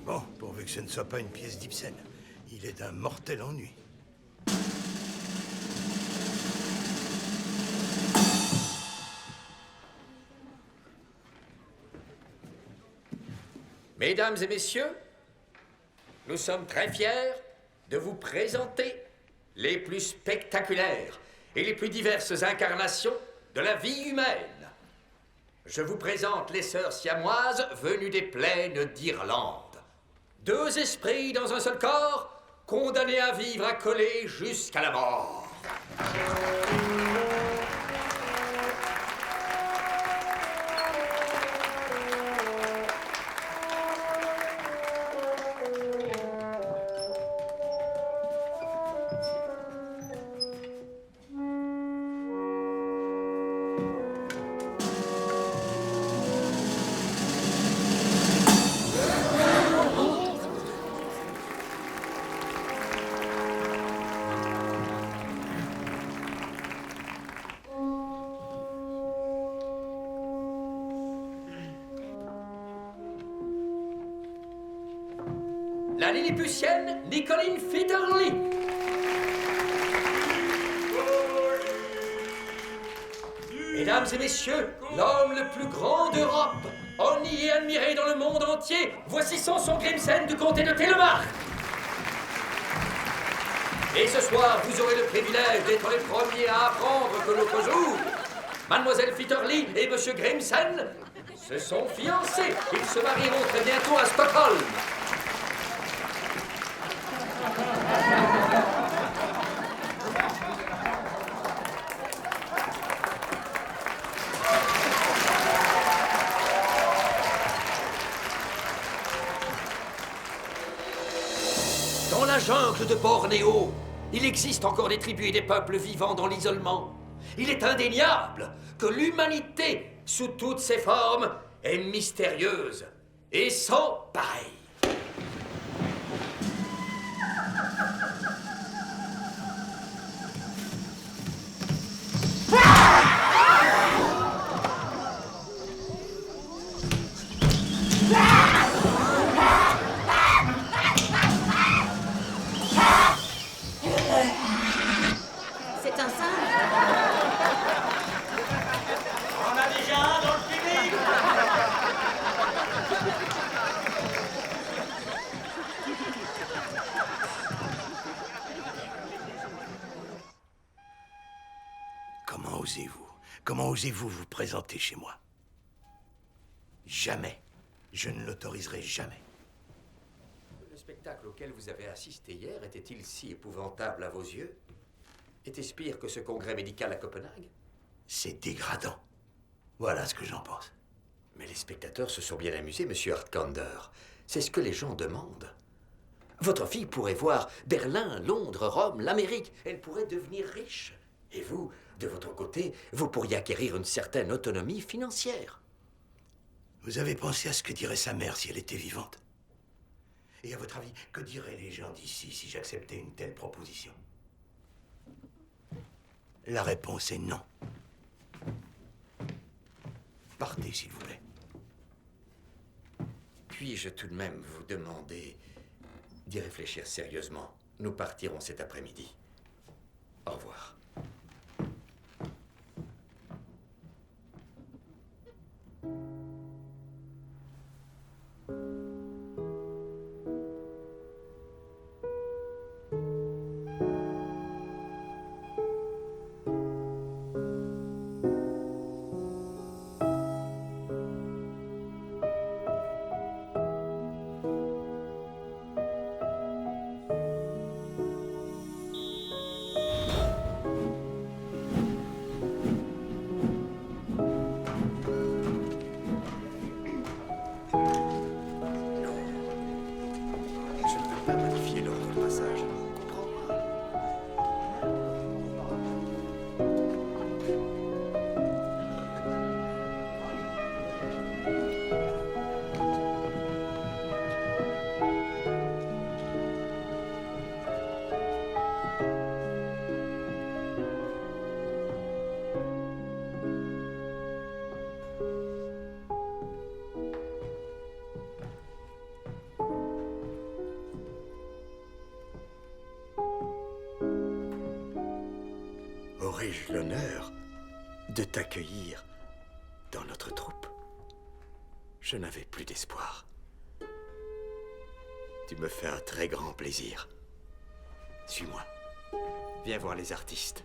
[SPEAKER 4] Bon, pourvu que ce ne soit pas une pièce d'Ibsen. Il est d'un mortel ennui.
[SPEAKER 8] Mesdames et messieurs, nous sommes très fiers de vous présenter les plus spectaculaires et les plus diverses incarnations de la vie humaine. Je vous présente les sœurs siamoises venues des plaines d'Irlande. Deux esprits dans un seul corps, condamnés à vivre accolés jusqu'à la mort. La Lilliputienne Nicoline Fitterly. Mesdames et messieurs, l'homme le plus grand d'Europe, honni et admiré dans le monde entier, voici son Grimsen du comté de Telemark. Et ce soir, vous aurez le privilège d'être les premiers à apprendre que l'autre jour, Mademoiselle Fitterly et Monsieur Grimsen se sont fiancés. Ils se marieront très bientôt à Stockholm. Dans la jungle de Bornéo, il existe encore des tribus et des peuples vivant dans l'isolement. Il est indéniable que l'humanité, sous toutes ses formes, est mystérieuse et sans pareil.
[SPEAKER 1] C'est un singe?
[SPEAKER 8] On a déjà un dans le public.
[SPEAKER 4] Comment osez-vous? Comment osez-vous vous présenter chez moi? Jamais. Je ne l'autoriserai jamais.
[SPEAKER 8] Le spectacle auquel vous avez assisté hier était-il si épouvantable à vos yeux? Était-ce pire que ce congrès médical à Copenhague?
[SPEAKER 4] C'est dégradant. Voilà ce que j'en pense.
[SPEAKER 8] Mais les spectateurs se sont bien amusés, monsieur Hartkander. C'est ce que les gens demandent. Votre fille pourrait voir Berlin, Londres, Rome, l'Amérique. Elle pourrait devenir riche. Et vous, de votre côté, vous pourriez acquérir une certaine autonomie financière.
[SPEAKER 4] Vous avez pensé à ce que dirait sa mère si elle était vivante? Et à votre avis, que diraient les gens d'ici si j'acceptais une telle proposition? La réponse est non. Partez, s'il vous plaît.
[SPEAKER 8] Puis-je tout de même vous demander d'y réfléchir sérieusement? Nous partirons cet après-midi. Au revoir.
[SPEAKER 4] donc l'honneur de t'accueillir dans notre troupe. Je n'avais plus d'espoir. Tu me fais un très grand plaisir. Suis-moi. Viens voir les artistes.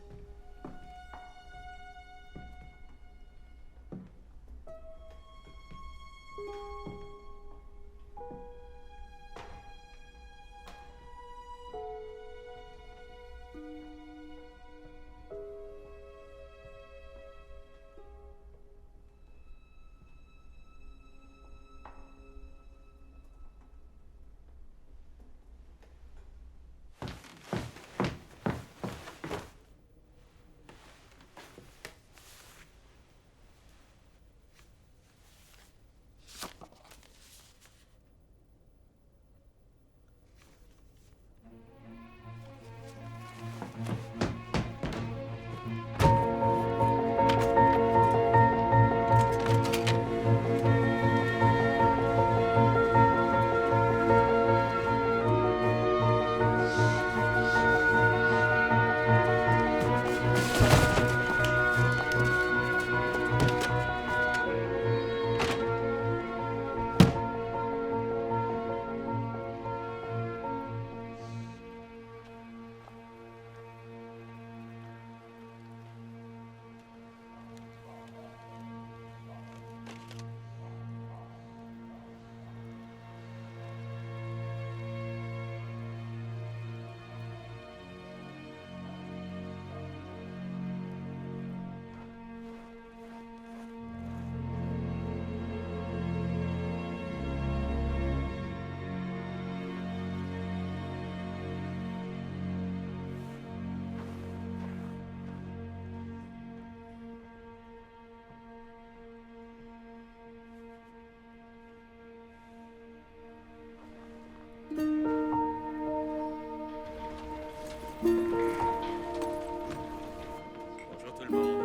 [SPEAKER 6] Bonjour tout le monde.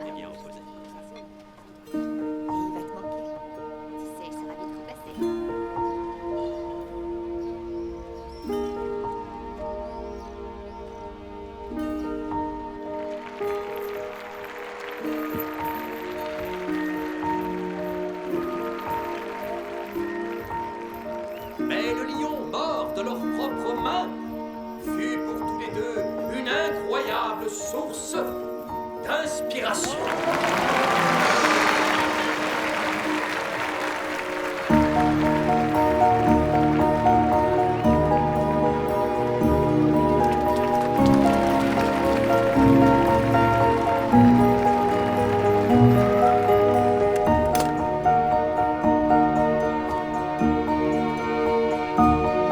[SPEAKER 6] T'es bien reposé.
[SPEAKER 15] Et il va te manquer. Tu sais, il sera vite remplacé.
[SPEAKER 8] Mais le lion, mort de leurs propres mains, fut pour tous les deux une incroyable source d'inspiration.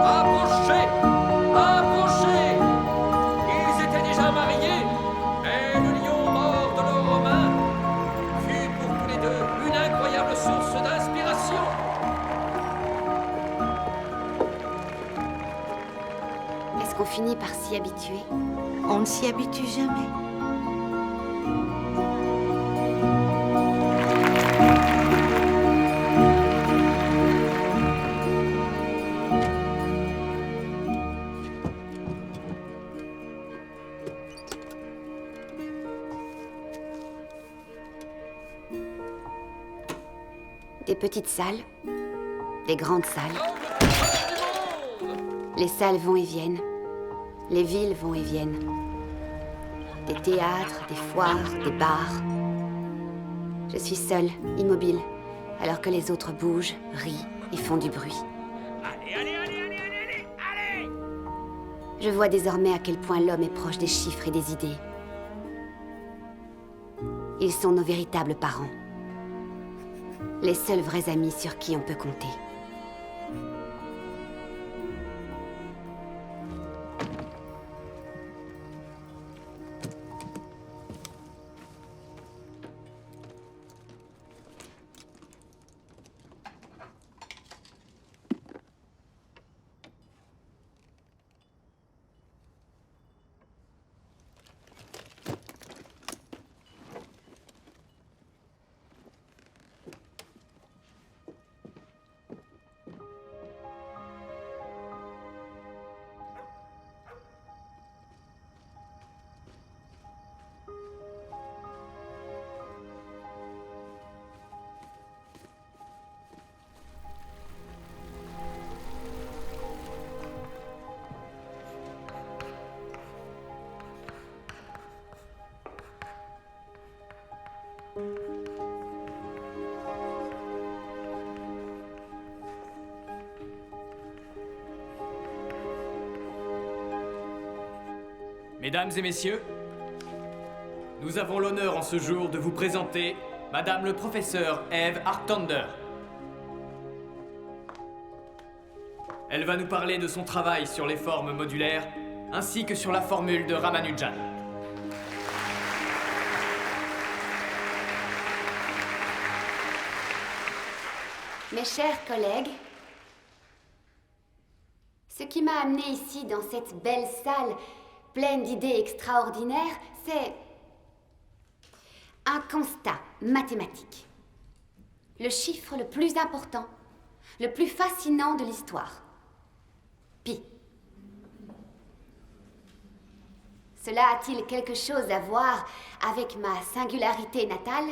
[SPEAKER 8] Approchez! Approchez! Ils étaient déjà mariés, mais le lion mort de leurs mains fut pour tous les deux une incroyable source d'inspiration.
[SPEAKER 10] Est-ce qu'on finit par s'y habituer?
[SPEAKER 1] On ne s'y habitue jamais.
[SPEAKER 10] Des petites salles, des grandes salles. Les salles vont et viennent. Les villes vont et viennent. Des théâtres, des foires, des bars. Je suis seule, immobile, alors que les autres bougent, rient et font du bruit. Je vois désormais à quel point l'homme est proche des chiffres et des idées. Ils sont nos véritables parents. Les seuls vrais amis sur qui on peut compter.
[SPEAKER 5] Mesdames et messieurs, nous avons l'honneur en ce jour de vous présenter Madame le professeur Eve Arctander. Elle va nous parler de son travail sur les formes modulaires, ainsi que sur la formule de Ramanujan.
[SPEAKER 10] Mes chers collègues, ce qui m'a amené ici dans cette belle salle pleine d'idées extraordinaires, c'est un constat mathématique. Le chiffre le plus important, le plus fascinant de l'histoire. Pi. Cela a-t-il quelque chose à voir avec ma singularité natale?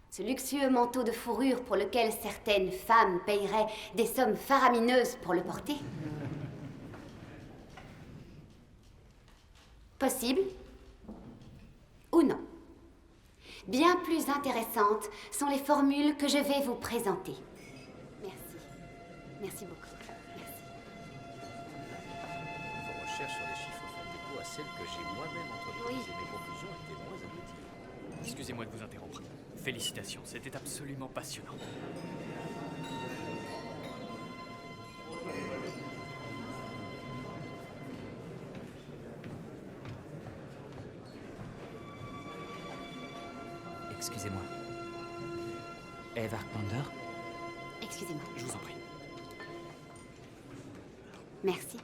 [SPEAKER 10] Ce luxueux manteau de fourrure pour lequel certaines femmes paieraient des sommes faramineuses pour le porter? Possible ou non? Bien plus intéressantes sont les formules que je vais vous présenter. Merci. Merci beaucoup. Merci.
[SPEAKER 6] Vos recherches sur les chiffres font écho à celles que j'ai moi-même entreprises et mes conclusions étaient moins abouties.
[SPEAKER 5] Excusez-moi de vous interrompre. Félicitations, c'était absolument passionnant.
[SPEAKER 3] Excusez-moi. Eve Arctander?
[SPEAKER 10] Excusez-moi.
[SPEAKER 5] Je vous en prie.
[SPEAKER 10] Merci.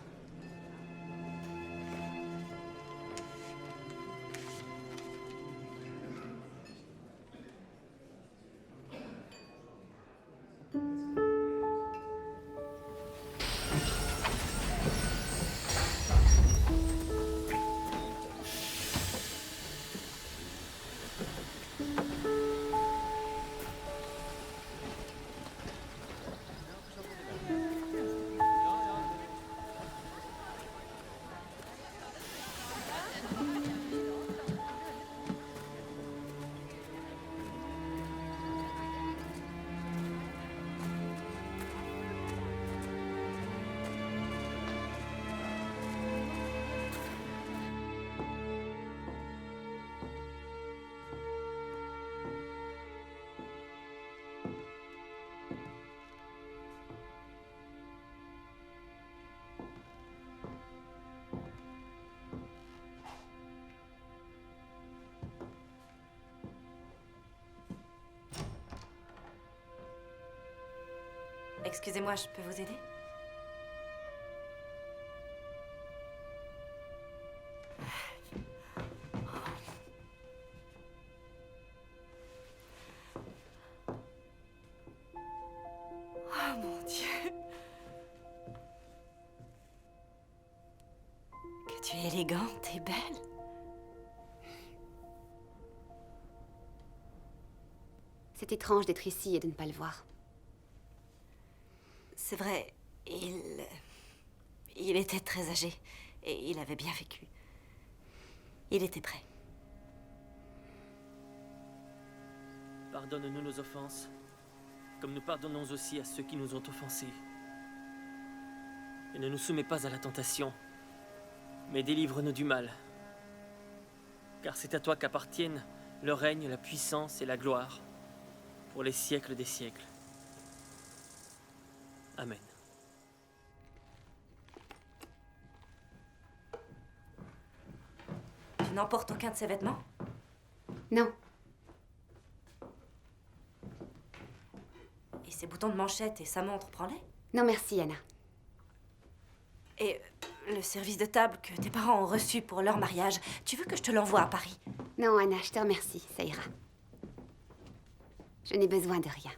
[SPEAKER 2] Excusez-moi, je peux vous aider? Oh mon Dieu! Que tu es élégante et belle.
[SPEAKER 10] C'est étrange d'être ici et de ne pas le voir.
[SPEAKER 2] C'est vrai, il était très âgé et il avait bien vécu. Il était prêt.
[SPEAKER 11] Pardonne-nous nos offenses, comme nous pardonnons aussi à ceux qui nous ont offensés. Et ne nous soumets pas à la tentation, mais délivre-nous du mal. Car c'est à toi qu'appartiennent le règne, la puissance et la gloire, pour les siècles des siècles. Amen.
[SPEAKER 2] Tu n'emportes aucun de ces vêtements?
[SPEAKER 10] Non.
[SPEAKER 2] Et ces boutons de manchette et sa montre, prends-les.
[SPEAKER 10] Non, merci, Anna.
[SPEAKER 2] Et le service de table que tes parents ont reçu pour leur mariage, tu veux que je te l'envoie à Paris?
[SPEAKER 10] Non, Anna, je te remercie, ça ira. Je n'ai besoin de rien.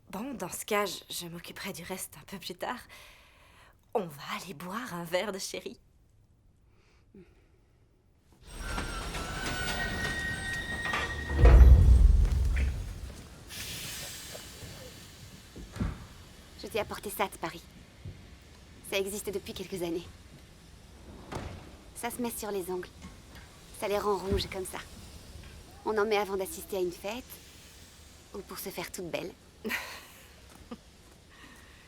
[SPEAKER 2] Bon, dans ce cas, je m'occuperai du reste un peu plus tard. On va aller boire un verre de sherry.
[SPEAKER 10] Je t'ai apporté ça de Paris. Ça existe depuis quelques années. Ça se met sur les ongles. Ça les rend rouges comme ça. On en met avant d'assister à une fête, ou pour se faire toute belle.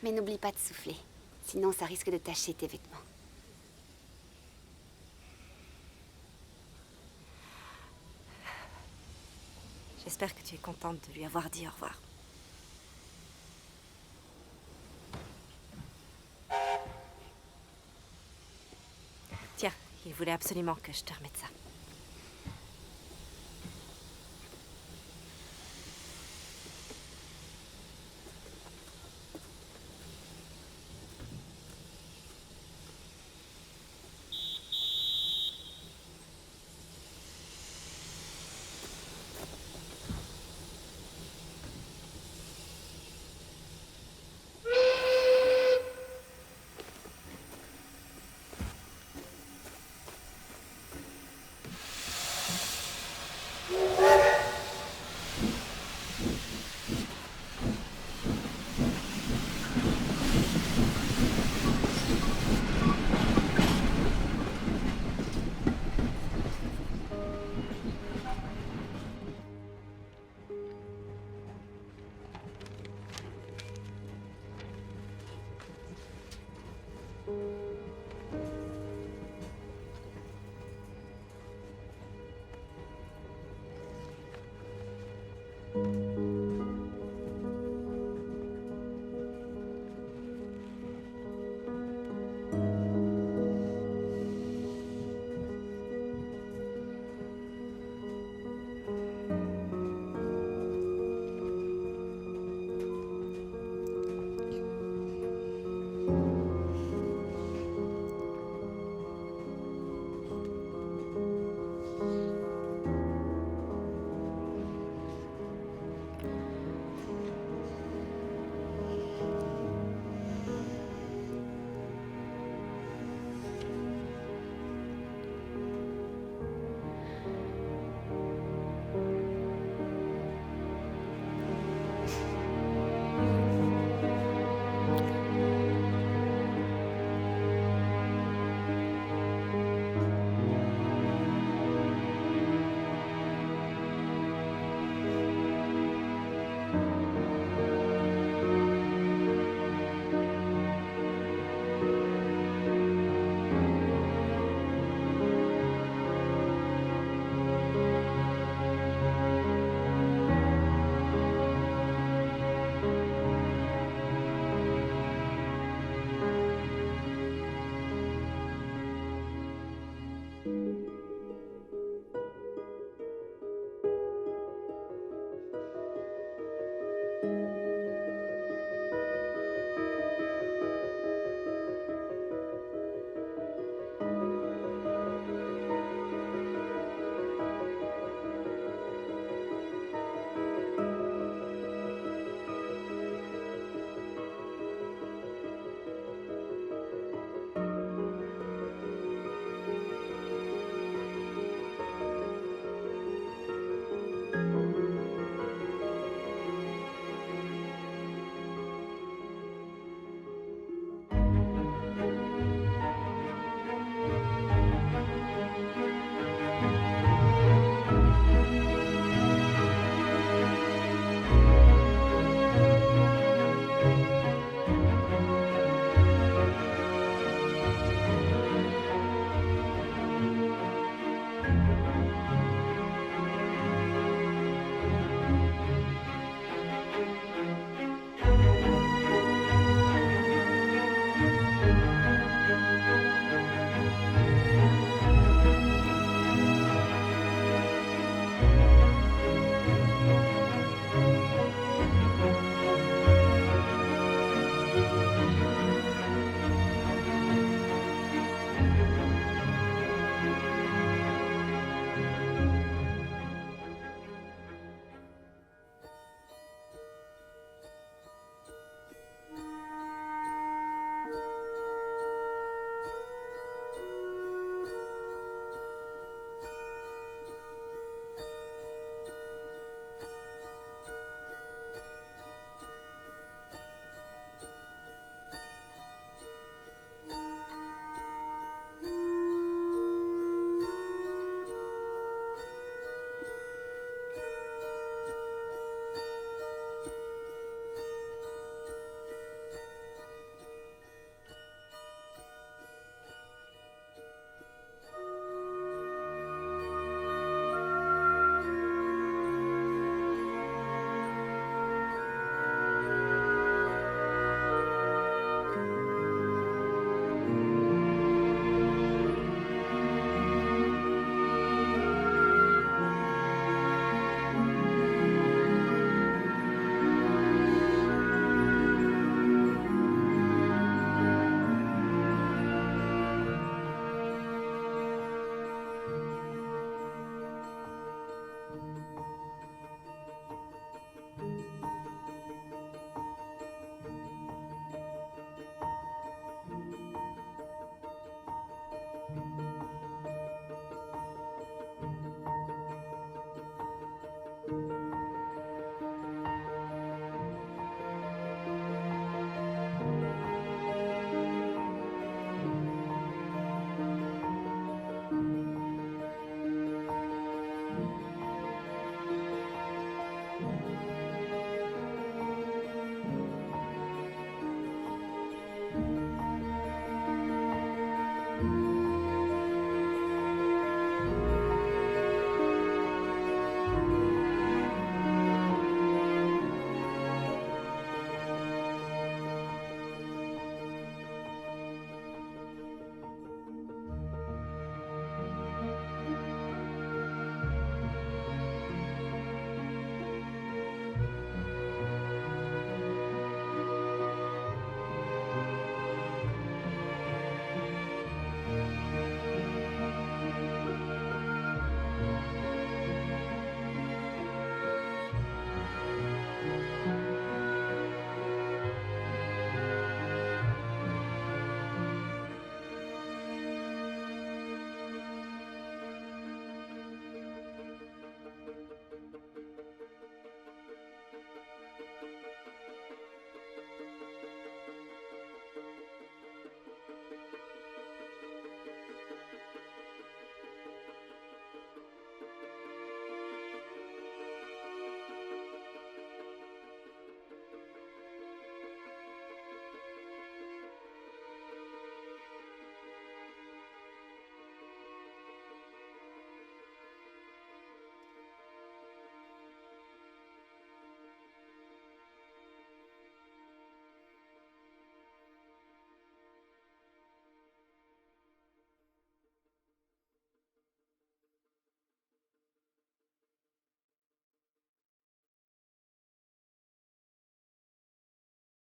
[SPEAKER 10] Mais n'oublie pas de souffler, sinon ça risque de tacher tes vêtements.
[SPEAKER 2] J'espère que tu es contente de lui avoir dit au revoir. Tiens, il voulait absolument que je te remette ça.